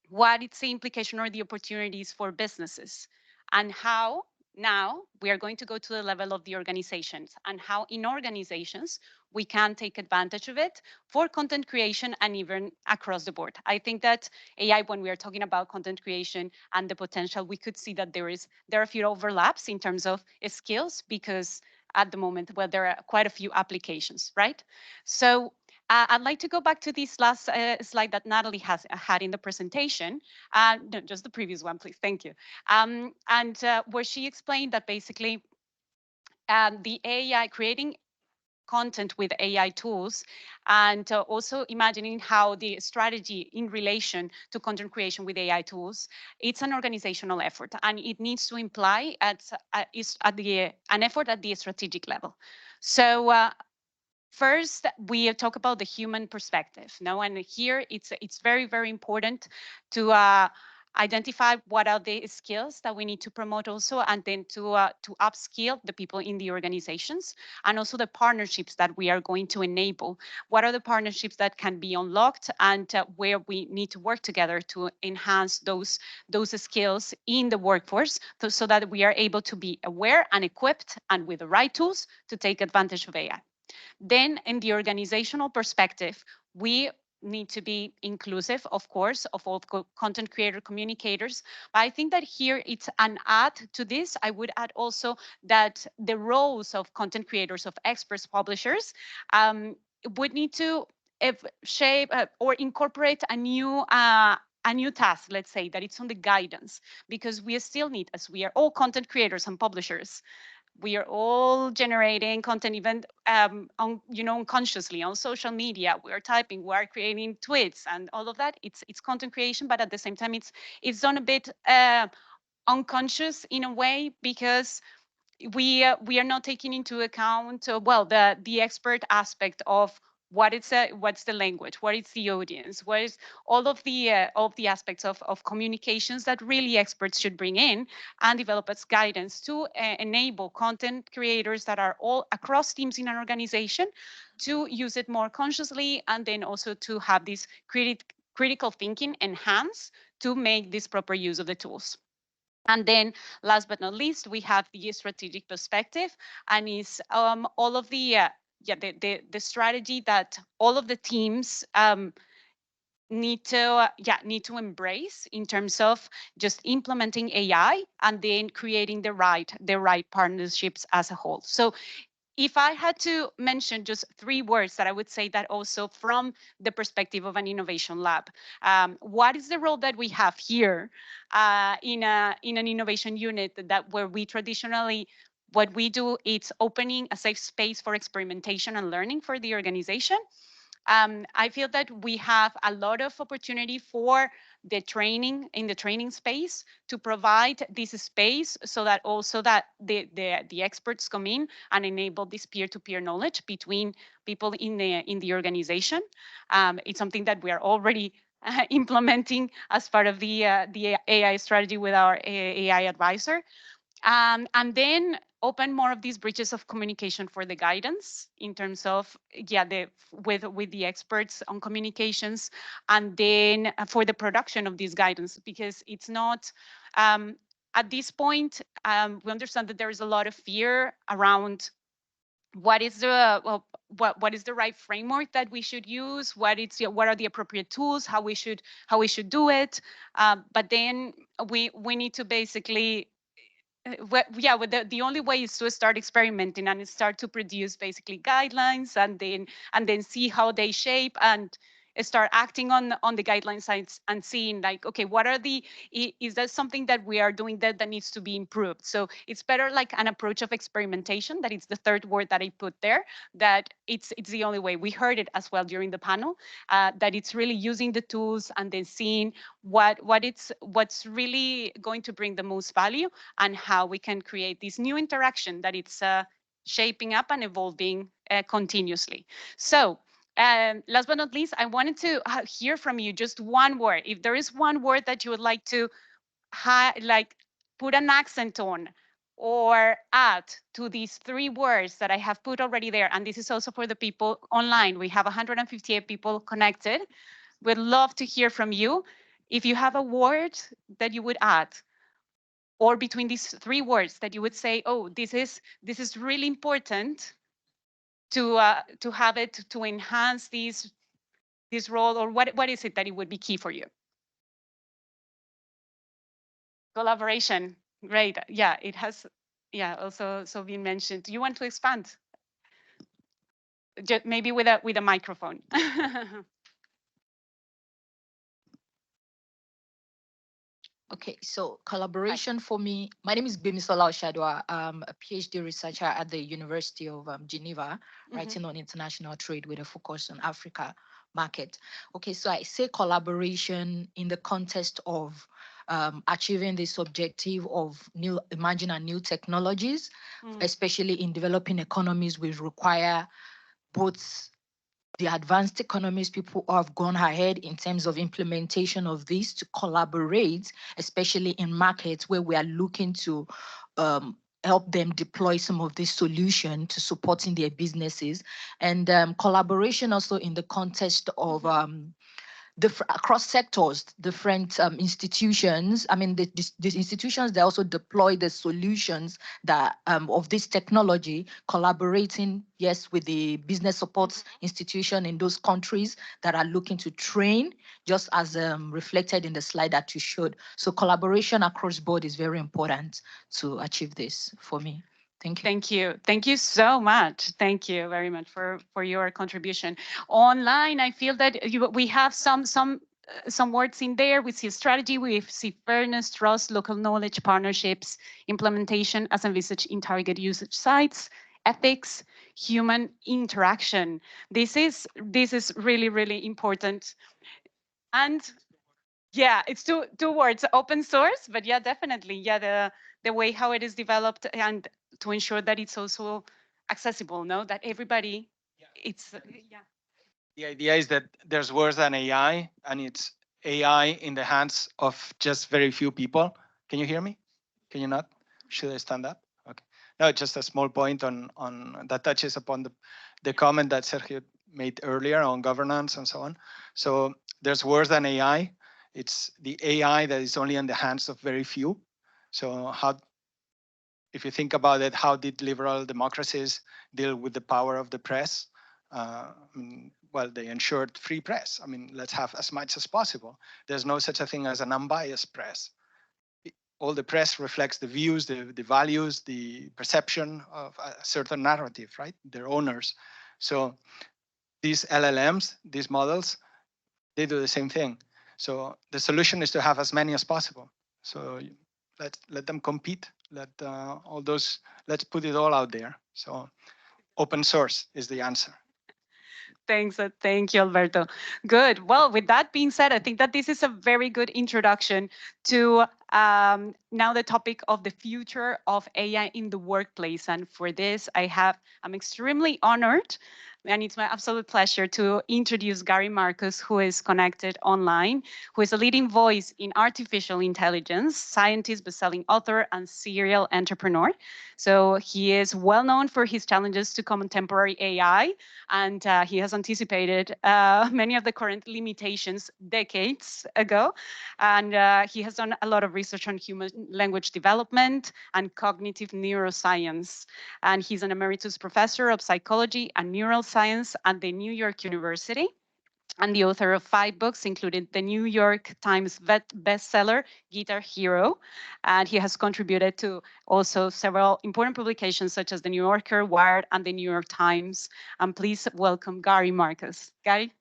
what is the implication or the opportunities for businesses, and how now we are going to go to the level of the organizations, and how in organizations we can take advantage of it for content creation and even across the board. I think that AI, when we are talking about content creation and the potential, we could see that there are a few overlaps in terms of skills, because at the moment, well, there are quite a few applications, right? So I'd like to go back to this last slide that Natalie has had in the presentation. No, just the previous one, please. Thank you. And where she explained that basically the AI, creating content with AI tools, and also imagining how the strategy in relation to content creation with AI tools, it's an organizational effort, and it needs to imply an effort at the strategic level. So first, we talk about the human perspective, no? And here it's very, very important to identify what are the skills that we need to promote also, and then to upskill the people in the organizations, and also the partnerships that we are going to enable. What are the partnerships that can be unlocked, and where we need to work together to enhance those skills in the workforce, so that we are able to be aware and equipped and with the right tools to take advantage of AI. Then in the organizational perspective, we need to be inclusive, of course, of all content creator communicators. But I think that here it's an add to this. I would add also that the roles of content creators, of experts, publishers, would need to shape or incorporate a new task, let's say, that it's on the guidance, because we still need, as we are all content creators and publishers, we are all generating content, even unconsciously on social media. We are typing, we are creating tweets, and all of that. It's content creation, but at the same time, it's done a bit unconscious in a way, because we are not taking into account the expert aspect of what's the language, what is the audience, what is all of the aspects of communications that really experts should bring in and develop as guidance to enable content creators that are all across teams in an organization to use it more consciously, and then also to have this critical thinking enhanced to make this proper use of the tools. And then last but not least, we have the strategic perspective, and is all of the the strategy that all of the teams need to embrace in terms of just implementing AI and then creating the right partnerships as a whole. So if I had to mention just three words that I would say that also from the perspective of an innovation lab, what is the role that we have here in an innovation unit that where we traditionally what we do is opening a safe space for experimentation and learning for the organization. I feel that we have a lot of opportunity for the training in the training space to provide this space so that also that the experts come in and enable this peer-to-peer knowledge between people in the organization. It's something that we are already implementing as part of the AI strategy with our AI advisor. And then open more of these bridges of communication for the guidance in terms of the with the experts on communications, and then for the production of this guidance, because it's not at this point we understand that there is a lot of fear around what is the what is the right framework that we should use, what are the appropriate tools, how we should do it, but then we need to basically the only way is to start experimenting and start to produce basically guidelines, and then see how they shape and start acting on the guidelines and seeing like, okay, what are is that something that we are doing that needs to be improved. So it's better like an approach of experimentation, that it's the third word that I put there, that it's the only way. We heard it as well during the panel, that it's really using the tools and then seeing what's really going to bring the most value, and how we can create this new interaction that it's shaping up and evolving continuously. So last but not least, I wanted to hear from you just one word. If there is one word that you would like to like put an accent on or add to these three words that I have put already there, and this is also for the people online. We have 158 people connected. We'd love to hear from you. If you have a word that you would add, or between these three words that you would say, oh, this is really important to have it to enhance this role, or what is it that it would be key for you? Collaboration, great. Yeah, it has, also so been mentioned. Do you want to expand? Just maybe with a microphone. Okay, so collaboration for me, my name is Bimisola Oshadwa. I'm a PhD researcher at the University of Geneva, writing on international trade with a focus on Africa market. Okay, so I say collaboration in the context of achieving this objective of emerging and new technologies, especially in developing economies, which require both the advanced economies, people who have gone ahead in terms of implementation of this, to collaborate, especially in markets where we are looking to help them deploy some of this solution to supporting their businesses, and collaboration also in the context of across sectors, different institutions. I mean, these institutions, they also deploy the solutions that of this technology, collaborating, yes, with the business support institution in those countries that are looking to train, just as reflected in the slide that you showed. So collaboration across board is very important to achieve this for me. Thank you. Thank you. Thank you so much. Thank you very much for your contribution. Online, I feel that we have some words in there. We see strategy, we see fairness, trust, local knowledge, partnerships, implementation as envisaged in target usage sites, ethics, human interaction. This is really, really important. And yeah, it's two words, open source, but yeah, definitely. Yeah, the way how it is developed, and to ensure that it's also accessible, no? That everybody, it's, yeah. The idea is that there's worse than AI, and it's AI in the hands of just very few people. Can you hear me? Can you not? Should I stand up? Okay. No, just a small point on that touches upon the comment that Sergio made earlier on governance and so on. So there's worse than AI. It's the AI that is only in the hands of very few. So if you think about it, how did liberal democracies deal with the power of the press? Well, they ensured free press. Let's have as much as possible. There's no such a thing as an unbiased press. All the press reflects the views, the values, the perception of a certain narrative, right? Their owners. So these LLMs, these models, they do the same thing. So the solution is to have as many as possible. So let them compete. Let's put it all out there. So open source is the answer. Thanks. Thank you, Alberto. Good. Well, with that being said, I think that this is a very good introduction to now the topic of the future of AI in the workplace. And for this, I'm extremely honored, and it's my absolute pleasure to introduce Gary Marcus, who is connected online, who is a leading voice in artificial intelligence, scientist, best-selling author, and serial entrepreneur. So he is well known for his challenges to contemporary AI, and he has anticipated many of the current limitations decades ago. And he has done a lot of research on human language development and cognitive neuroscience. And he's an emeritus professor of psychology and neuroscience at the New York University, and the author of 5 books, including the New York Times bestseller, Guitar Hero. And he has contributed to also several important publications such as the New Yorker, Wired, and the New York Times. And please welcome Gary Marcus. Gary?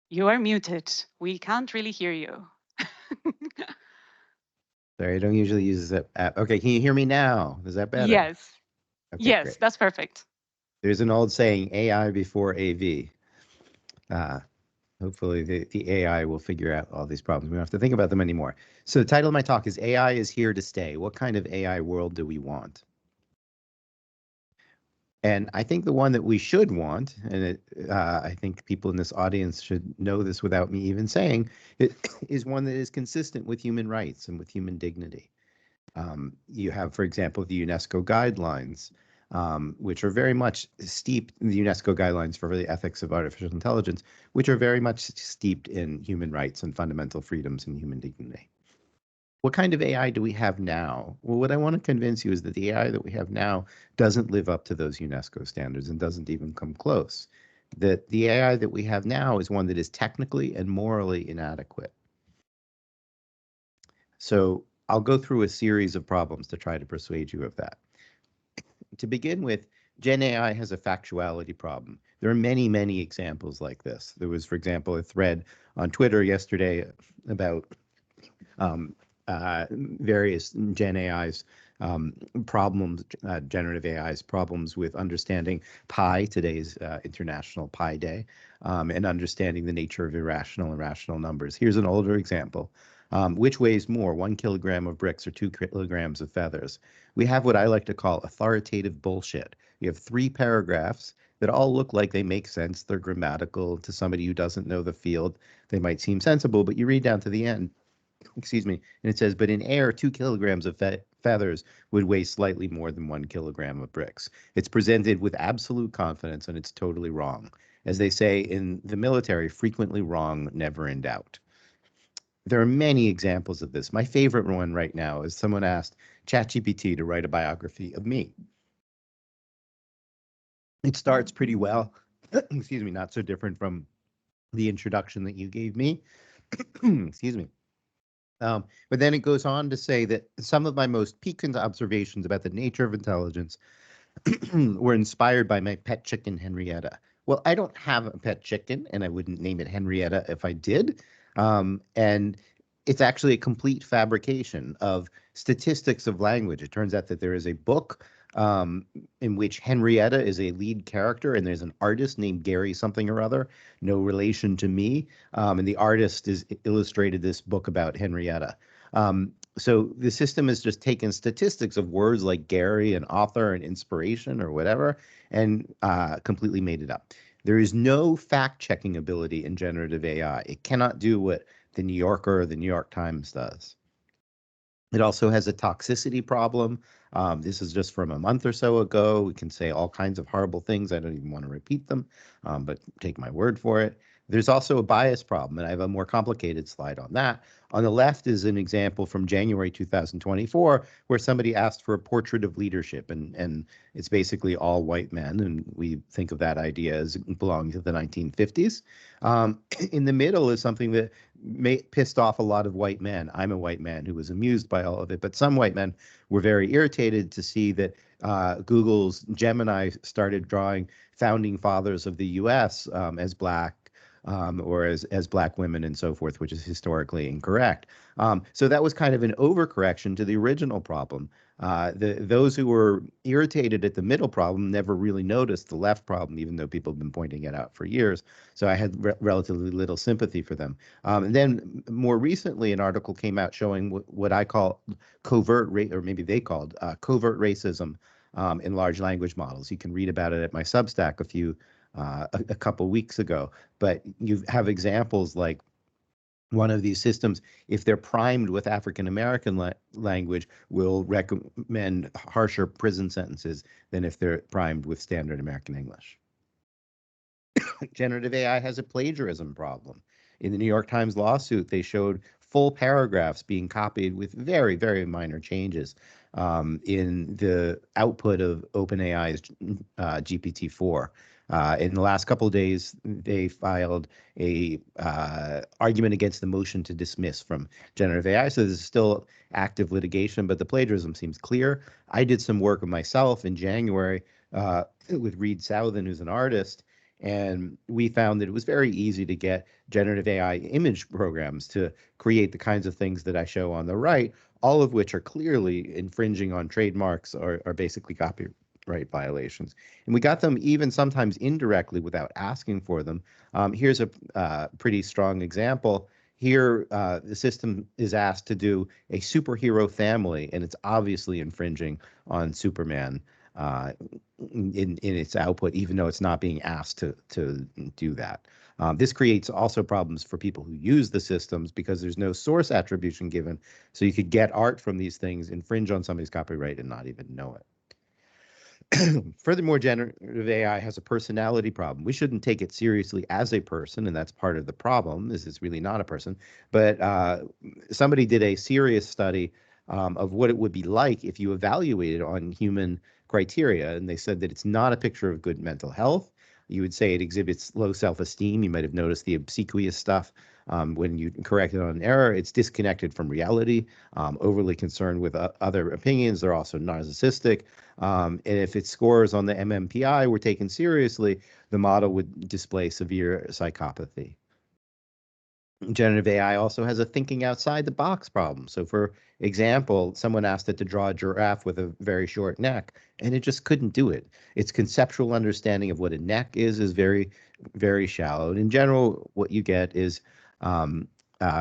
You are muted. We can't really hear you. Sorry, I don't usually use this app. Okay, can you hear me now? Is that better? Yes. Okay, Yes, great. that's perfect. There's an old saying, AI before AV. Hopefully the AI will figure out all these problems. We don't have to think about them anymore. So the title of my talk is AI is Here to Stay. What kind of AI world do we want? And I think the one that we should want, and I think people in this audience should know this without me even saying, it is one that is consistent with human rights and with human dignity. You have, for example, the UNESCO guidelines, which are very much steeped in the UNESCO guidelines for the ethics of artificial intelligence, which are very much steeped in human rights and fundamental freedoms and human dignity. What kind of AI do we have now? Well, what I want to convince you is that the AI that we have now doesn't live up to those UNESCO standards and doesn't even come close. That the AI that we have now is one that is technically and morally inadequate. So I'll go through a series of problems to try to persuade you of that. To begin with, Gen AI has a factuality problem. There are many, many examples like this. There was, for example, a thread on Twitter yesterday about various Gen AI's problems, generative AI's problems with understanding pi, today's International Pi Day, and understanding the nature of irrational and rational numbers. Here's an older example. Which weighs more, 1 kilogram of bricks or 2 kilograms of feathers? We have what I like to call authoritative bullshit. You have 3 paragraphs that all look like they make sense. They're grammatical. To somebody who doesn't know the field, they might seem sensible, but you read down to the end, excuse me, and it says, but in air, 2 kilograms of feathers would weigh slightly more than 1 kilogram of bricks. It's presented with absolute confidence, and it's totally wrong. As they say in the military, frequently wrong, never in doubt. There are many examples of this. My favorite one right now is someone asked ChatGPT to write a biography of me. It starts pretty well, excuse me, not so different from the introduction that you gave me, excuse me. But then it goes on to say that some of my most piquant observations about the nature of intelligence were inspired by my pet chicken, Henrietta. Well, I don't have a pet chicken, and I wouldn't name it Henrietta if I did. And it's actually a complete fabrication of statistics of language. It turns out that there is a book in which Henrietta is a lead character, and there's an artist named Gary something or other, no relation to me. And the artist is illustrated this book about Henrietta. So the system has just taken statistics of words like Gary and author and inspiration or whatever, and completely made it up. There is no fact-checking ability in generative AI. It cannot do what the New Yorker or the New York Times does. It also has a toxicity problem. This is just from a month or so ago. We can say all kinds of horrible things. I don't even want to repeat them, but take my word for it. There's also a bias problem, and I have a more complicated slide on that. On the left is an example from January 2024, where somebody asked for a portrait of leadership, and it's basically all white men, and we think of that idea as belonging to the 1950s. In the middle is something that pissed off a lot of white men. I'm a white man who was amused by all of it, but some white men were very irritated to see that Google's Gemini started drawing founding fathers of the U.S. As black, or as black women and so forth, which is historically incorrect. So that was kind of an overcorrection to the original problem. Those who were irritated at the middle problem never really noticed the left problem, even though people have been pointing it out for years. So I had relatively little sympathy for them. And then more recently, an article came out showing what I call covert, or maybe they called covert racism in large language models. You can read about it at my Substack a couple weeks ago. But you have examples like one of these systems, if they're primed with African American language, will recommend harsher prison sentences than if they're primed with standard American English. Generative AI has a plagiarism problem. In the New York Times lawsuit, they showed full paragraphs being copied with very, very minor changes in the output of OpenAI's GPT-4. In the last couple of days, they filed a argument against the motion to dismiss from generative AI. So there's still active litigation, but the plagiarism seems clear. I did some work of myself in January with Reed Southen, who's an artist, and we found that it was very easy to get generative AI image programs to create the kinds of things that I show on the right, all of which are clearly infringing on trademarks or are basically copyright violations. And we got them even sometimes indirectly without asking for them. Here's a pretty strong example. Here, the system is asked to do a superhero family, and it's obviously infringing on Superman in its output, even though it's not being asked to do that. This creates also problems for people who use the systems because there's no source attribution given. So you could get art from these things, infringe on somebody's copyright, and not even know it. Furthermore, generative AI has a personality problem. We shouldn't take it seriously as a person, and that's part of the problem, is it's really not a person. But somebody did a serious study of what it would be like if you evaluated on human criteria, and they said that it's not a picture of good mental health. You would say it exhibits low self-esteem. You might have noticed the obsequious stuff when you correct it on an error. It's disconnected from reality, overly concerned with other opinions. They're also narcissistic. And if its scores on the MMPI were taken seriously, the model would display severe psychopathy. Generative AI also has a thinking outside the box problem. So for example, someone asked it to draw a giraffe with a very short neck, and it just couldn't do it. Its conceptual understanding of what a neck is very, very shallow. And in general, what you get is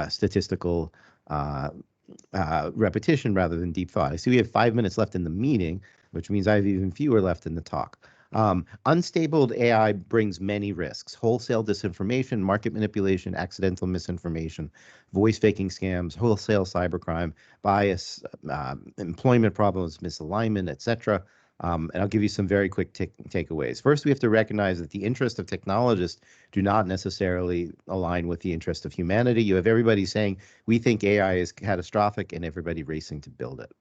statistical repetition rather than deep thought. I see we have 5 minutes left in the meeting, which means I have even fewer left in the talk. Unstable AI brings many risks: wholesale disinformation, market manipulation, accidental misinformation, voice faking scams, wholesale cybercrime, bias, employment problems, misalignment, etc. And I'll give you some very quick takeaways. First, we have to recognize that the interests of technologists do not necessarily align with the interest of humanity. You have everybody saying, we think AI is catastrophic, and everybody racing to build it.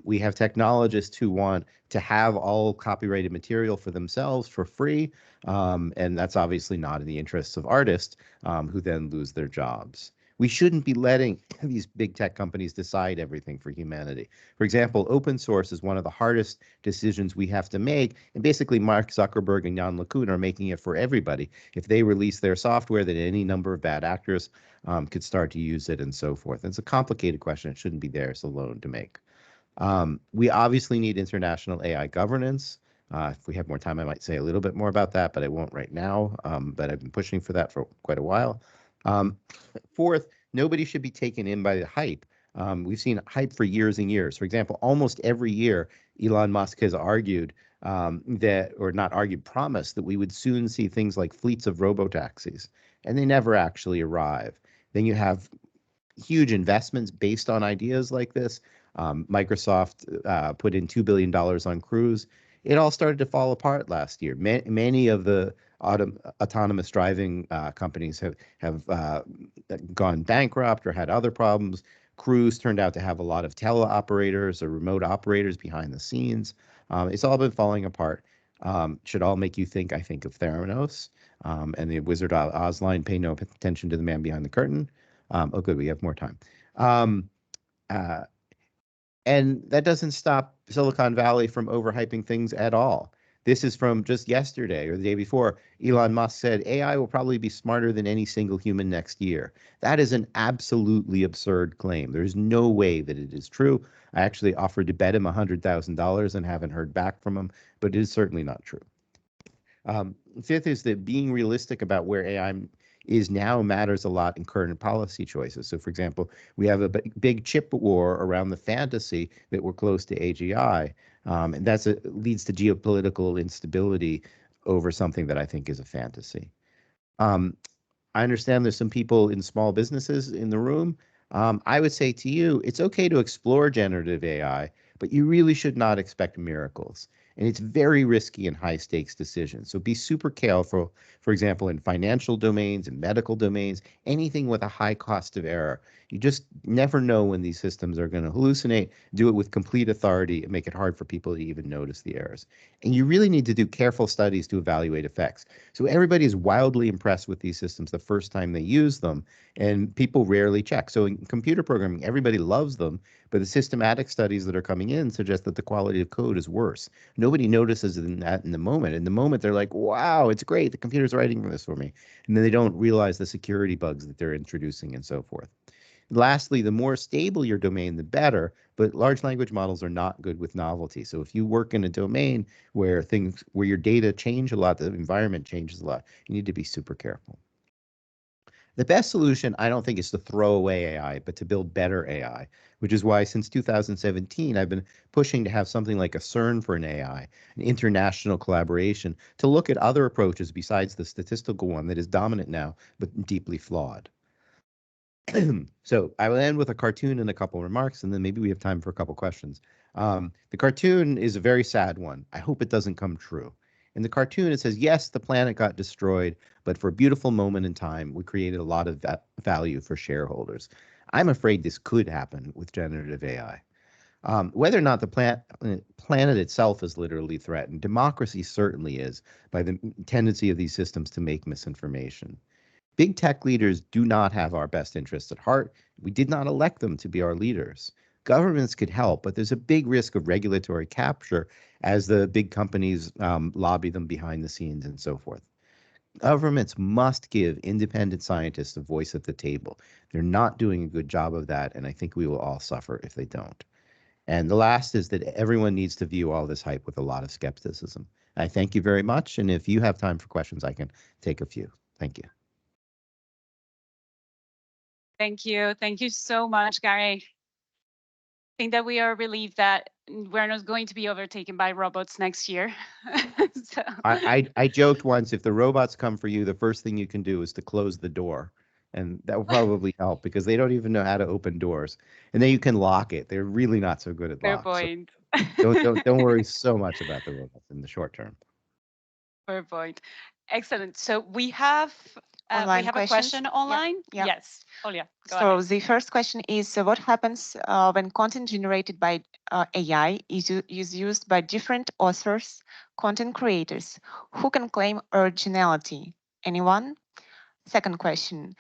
We have technologists who want to have all copyrighted material for themselves for free, and that's obviously not in the interests of artists who then lose their jobs. We shouldn't be letting these big tech companies decide everything for humanity. For example, open source is one of the hardest decisions we have to make, and basically Mark Zuckerberg and Jan LeCun are making it for everybody. If they release their software, then any number of bad actors could start to use it and so forth. And it's a complicated question. It shouldn't be theirs alone to make. We obviously need international AI governance. If we have more time, I might say a little bit more about that, but I won't right now. But I've been pushing for that for quite a while. Fourth, nobody should be taken in by the hype. We've seen hype for years and years. For example, almost every year, Elon Musk has argued that, or not argued, promised that we would soon see things like fleets of robotaxis, and they never actually arrive. Then you have huge investments based on ideas like this. Microsoft put in $2 billion on Cruise. It all started to fall apart last year. Many of the autonomous driving companies have gone bankrupt or had other problems. Crews turned out to have a lot of teleoperators or remote operators behind the scenes. It's all been falling apart. Should all make you think, I think, of Theranos and the Wizard of Oz line, pay no attention to the man behind the curtain. Oh, good, we have more time. Uh, and that doesn't stop Silicon Valley from overhyping things at all. This is from just yesterday or the day before. Elon Musk said AI will probably be smarter than any single human next year. That is an absolutely absurd claim. There's no way that it is true. I actually offered to bet him $100,000 and haven't heard back from him, but it is certainly not true. Fifth is that being realistic about where AI is now matters a lot in current policy choices. So, for example, we have a big chip war around the fantasy that we're close to AGI, and that leads to geopolitical instability over something that I think is a fantasy. I understand there's some people in small businesses in the room. I would say to you, it's okay to explore generative AI, but you really should not expect miracles. And it's very risky and high stakes decisions. So be super careful, for example, in financial domains and medical domains, anything with a high cost of error. You just never know when these systems are going to hallucinate, do it with complete authority, and make it hard for people to even notice the errors. And you really need to do careful studies to evaluate effects. So everybody is wildly impressed with these systems the first time they use them, and people rarely check. So in computer programming, everybody loves them, but the systematic studies that are coming in suggest that the quality of code is worse. Nobody notices that in the moment. In the moment, they're like, wow, it's great. The computer's writing this for me. And then they don't realize the security bugs that they're introducing and so forth. Lastly, the more stable your domain, the better, but large language models are not good with novelty. So if you work in a domain where your data change a lot, the environment changes a lot, you need to be super careful. The best solution, I don't think, is to throw away AI, but to build better AI, which is why since 2017, I've been pushing to have something like a CERN for an AI, an international collaboration, to look at other approaches besides the statistical one that is dominant now, but deeply flawed. So I will end with a cartoon and a couple remarks, and then maybe we have time for a couple questions. The cartoon is a very sad one. I hope it doesn't come true. In the cartoon, it says, yes, the planet got destroyed, but for a beautiful moment in time, we created a lot of value for shareholders. I'm afraid this could happen with generative AI. Whether or not the planet itself is literally threatened, democracy certainly is by the tendency of these systems to make misinformation. Big tech leaders do not have our best interests at heart. We did not elect them to be our leaders. Governments could help, but there's a big risk of regulatory capture as the big companies lobby them behind the scenes and so forth. Governments must give independent scientists a voice at the table. They're not doing a good job of that, and I think we will all suffer if they don't. And the last is that everyone needs to view all this hype with a lot of skepticism. I thank you very much, and if you have time for questions, I can take a few. Thank you. Thank you. Thank you so much, Gary. I think that we are relieved that we're not going to be overtaken by robots next year. So. I joked once, if the robots come for you, the first thing you can do is to close the door. And that will probably help because they don't even know how to open doors. And then you can lock it. They're really not so good at Fair locks. point. So don't worry so much about the robots in the short term. Fair point. Excellent. So we have Online a question online. Yeah. Yes. Olia, go So ahead. the first question is, what happens when content generated by AI is used by different authors, content creators? Who can claim originality? Anyone? Second question,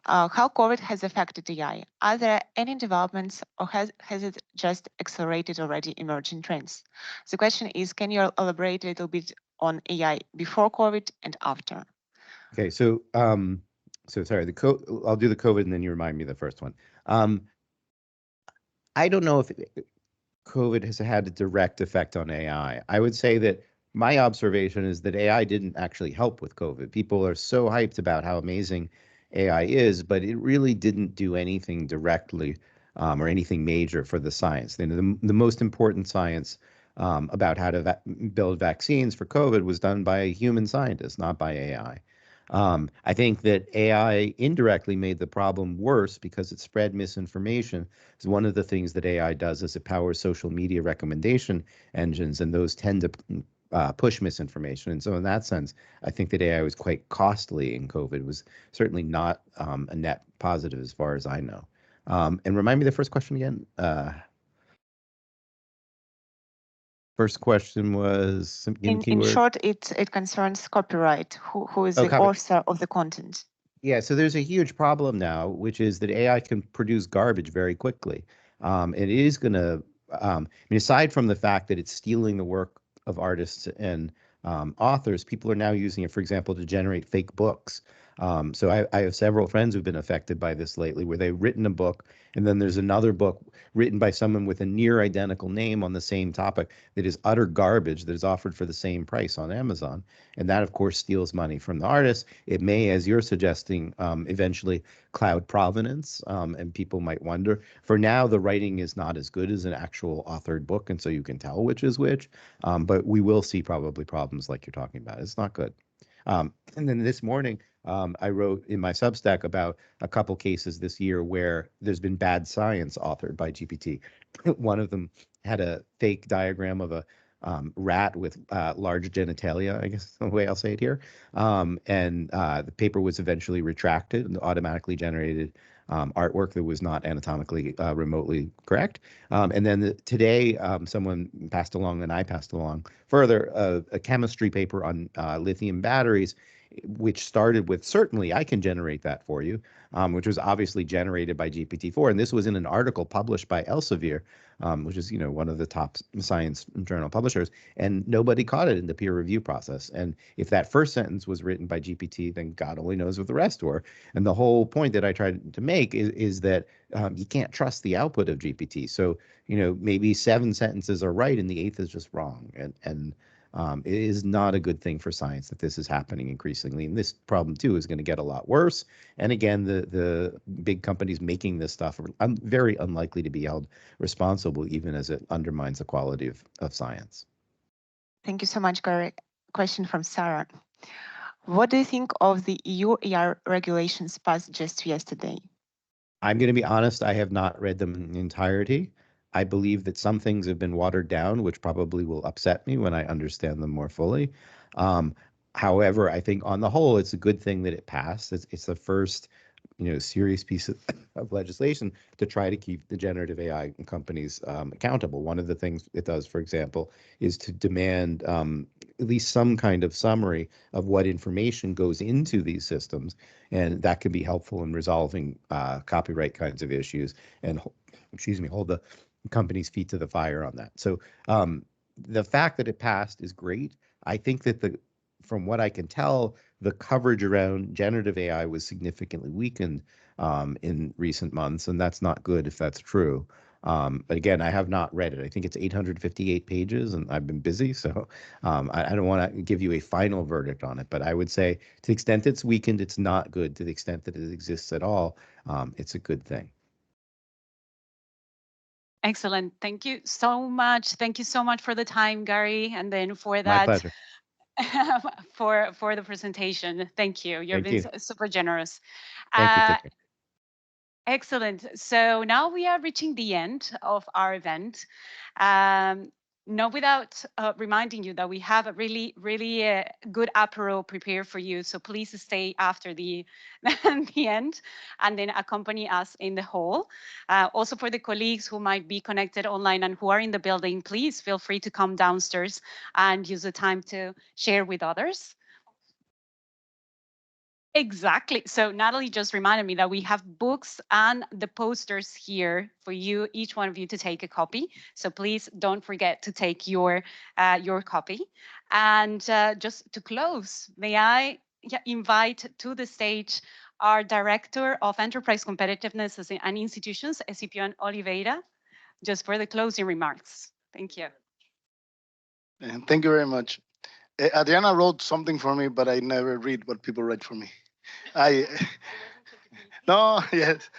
how COVID has affected AI? Are there any developments or has it just accelerated already emerging trends? The question is, can you elaborate a little bit on AI before COVID and after? Okay, so sorry, I'll do the COVID and then you remind me of the first one. I don't know if COVID has had a direct effect on AI. I would say that my observation is that AI didn't actually help with COVID. People are so hyped about how amazing AI is, but it really didn't do anything directly or anything major for the science. The most important science about how to build vaccines for COVID was done by human scientists, not by AI. I think that AI indirectly made the problem worse because it spread misinformation. It's one of the things that AI does is it powers social media recommendation engines, and those tend to push misinformation. And so in that sense, I think that AI was quite costly in COVID. It was certainly not a net positive as far as I know. And remind me the first question again. First question was in keyword. short, it concerns copyright. Who is the author of the content? Yeah, so there's a huge problem now, which is that AI can produce garbage very quickly. It is going to, I mean, aside from the fact that it's stealing the work of artists and authors, people are now using it, for example, to generate fake books. So I have several friends who've been affected by this lately, where they've written a book, and then there's another book written by someone with a near identical name on the same topic that is utter garbage that is offered for the same price on Amazon. And that, of course, steals money from the artist. It may, as you're suggesting, eventually cloud provenance, and people might wonder. For now, the writing is not as good as an actual authored book, and so you can tell which is which. But we will see probably problems like you're talking about. It's not good. And then this morning, I wrote in my Substack about a couple cases this year where there's been bad science authored by GPT. One of them had a fake diagram of a rat with large genitalia, I guess is the way I'll say it here. And the paper was eventually retracted and automatically generated artwork that was not anatomically remotely correct. And then today, someone passed along, and I passed along further, a chemistry paper on lithium batteries, which started with, certainly I can generate that for you, which was obviously generated by GPT-4. And this was in an article published by Elsevier, which is, one of the top science journal publishers, and nobody caught it in the peer review process. And if that first sentence was written by GPT, then God only knows what the rest were. And the whole point that I tried to make is that you can't trust the output of GPT. So, maybe 7 sentences are right and the 8th is just wrong. And it is not a good thing for science that this is happening increasingly. And this problem, too, is going to get a lot worse. And again, the big companies making this stuff are very unlikely to be held responsible, even as it undermines the quality of science. Thank you so much, Gary. Question from Sarah. What do you think of the EU AI regulations passed just yesterday? I'm going to be honest, I have not read them in entirety. I believe that some things have been watered down, which probably will upset me when I understand them more fully. However, I think on the whole, it's a good thing that it passed. It's the first, serious piece of legislation to try to keep the generative AI companies accountable. One of the things it does, for example, is to demand at least some kind of summary of what information goes into these systems, and that can be helpful in resolving copyright kinds of issues and, hold the company's feet to the fire on that. So the fact that it passed is great. I think that from what I can tell, the coverage around generative AI was significantly weakened in recent months, and that's not good if that's true. But again, I have not read it. I think it's 858 pages, and I've been busy, so I don't want to give you a final verdict on it. But I would say, to the extent it's weakened, it's not good. To the extent that it exists at all, it's a good thing. Excellent. Thank you so much. Thank you so much for the time, Gary, and then for that. My pleasure. for the presentation. Thank you. You've been super generous. Thank you. Take care. Excellent. So now we are reaching the end of our event. Not without reminding you that we have a really, really good apero prepared for you. So please stay after the the end and then accompany us in the hall. Also for the colleagues who might be connected online and who are in the building, please feel free to come downstairs and use the time to share with others. Exactly. So Natalie just reminded me that we have books and the posters here for you, each one of you, to take a copy. So please don't forget to take your copy. And just to close, may I invite to the stage our Director of Enterprise Competitiveness and Institutions, Escipion Oliveira, just for the closing remarks. Thank you. Thank you very much. Adriana wrote something for me, but I never read what people write for me. No, yes.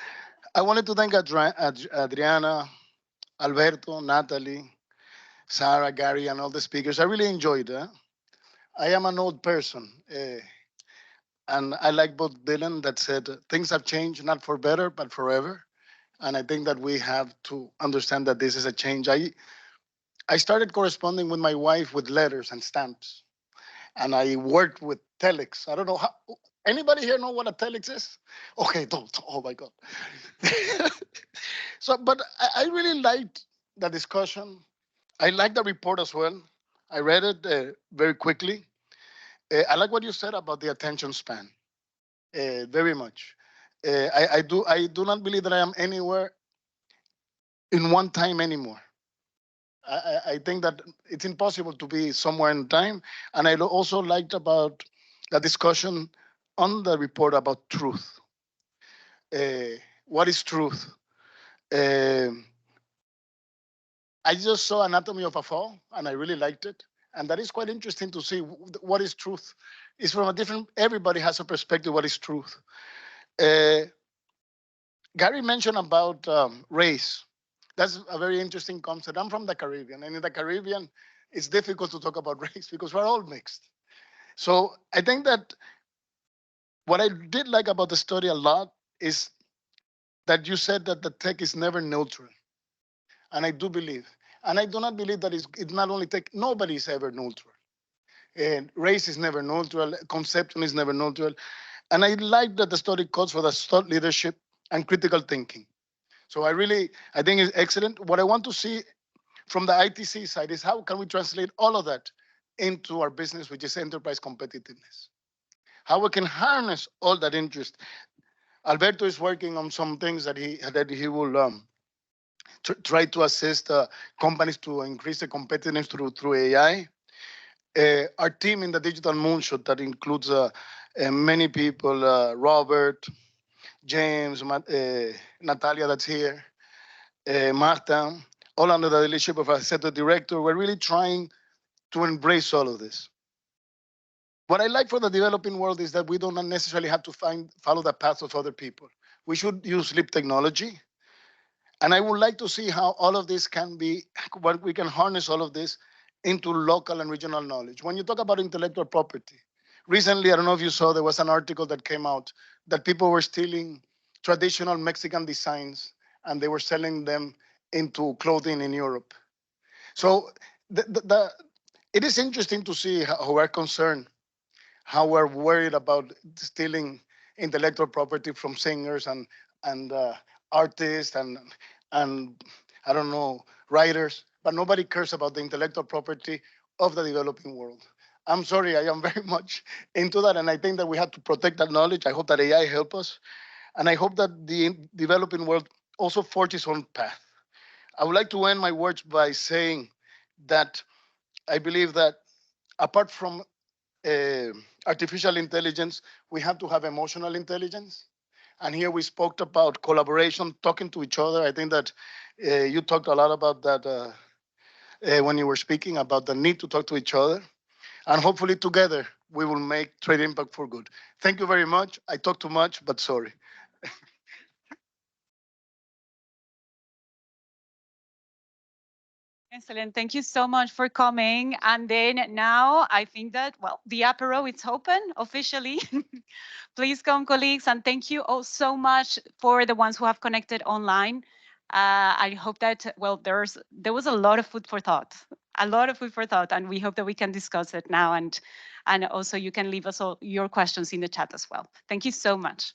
I wanted to thank Adriana, Alberto, Natalie, Sarah, Gary, and all the speakers. I really enjoyed it. I am an old person, and I like both Dylan that said things have changed, not for better, but forever. And I think that we have to understand that this is a change. I started corresponding with my wife with letters and stamps, and I worked with telex. I don't know how. Anybody here know what a telex is? Okay, don't. Oh my God. So, but I really liked the discussion. I liked the report as well. I read it very quickly. I like what you said about the attention span, very much. I do not believe that I am anywhere in one time anymore. I think that it's impossible to be somewhere in time. And I also liked about the discussion on the report about truth. What is truth? Um I just saw Anatomy of a Fall, and I really liked it. And that is quite interesting to see what is truth. It's from a different. Everybody has a perspective. What is truth? Uh, Gary mentioned about race. That's a very interesting concept. I'm from the Caribbean, and in the Caribbean, it's difficult to talk about race because we're all mixed. So I think that what I did like about the study a lot is that you said that the tech is never neutral, and I do believe. And I do not believe that it's not only tech. Nobody is ever neutral. And race is never neutral. Conception is never neutral. And I like that the study calls for the thought leadership and critical thinking. So I think it's excellent. What I want to see from the ITC side is how can we translate all of that into our business, which is enterprise competitiveness. How we can harness all that interest. Alberto is working on some things that he will try to assist companies to increase the competitiveness through AI. Our team in the digital moonshot that includes many people, Robert, James, Natalia, that's here, Marta, all under the leadership of our executive director. We're really trying to embrace all of this. What I like for the developing world is that we don't necessarily have to follow the path of other people. We should use sleep technology. And I would like to see how all of this can be, what we can harness all of this into local and regional knowledge. When you talk about intellectual property, recently, I don't know if you saw, there was an article that came out that people were stealing traditional Mexican designs and they were selling them into clothing in Europe. So it is interesting to see how we're concerned, how we're worried about stealing intellectual property from singers and artists and I don't know, writers, but nobody cares about the intellectual property of the developing world. I'm sorry, I am very much into that, and I think that we have to protect that knowledge. I hope that AI help us, and I hope that the developing world also forges its own path. I would like to end my words by saying that I believe that apart from uh, artificial intelligence, we have to have emotional intelligence. And here we spoke about collaboration, talking to each other. I think that you talked a lot about that when you were speaking about the need to talk to each other. And hopefully together we will make trade impact for good. Thank you very much. I talked too much, but sorry. Excellent. Thank you so much for coming. And then now I think that, well, the apero is open officially. Please come, colleagues. And thank you all so much for the ones who have connected online. I hope that, well, there was a lot of food for thought, a lot of food for thought. And we hope that we can discuss it now. And also you can leave us all your questions in the chat as well. Thank you so much.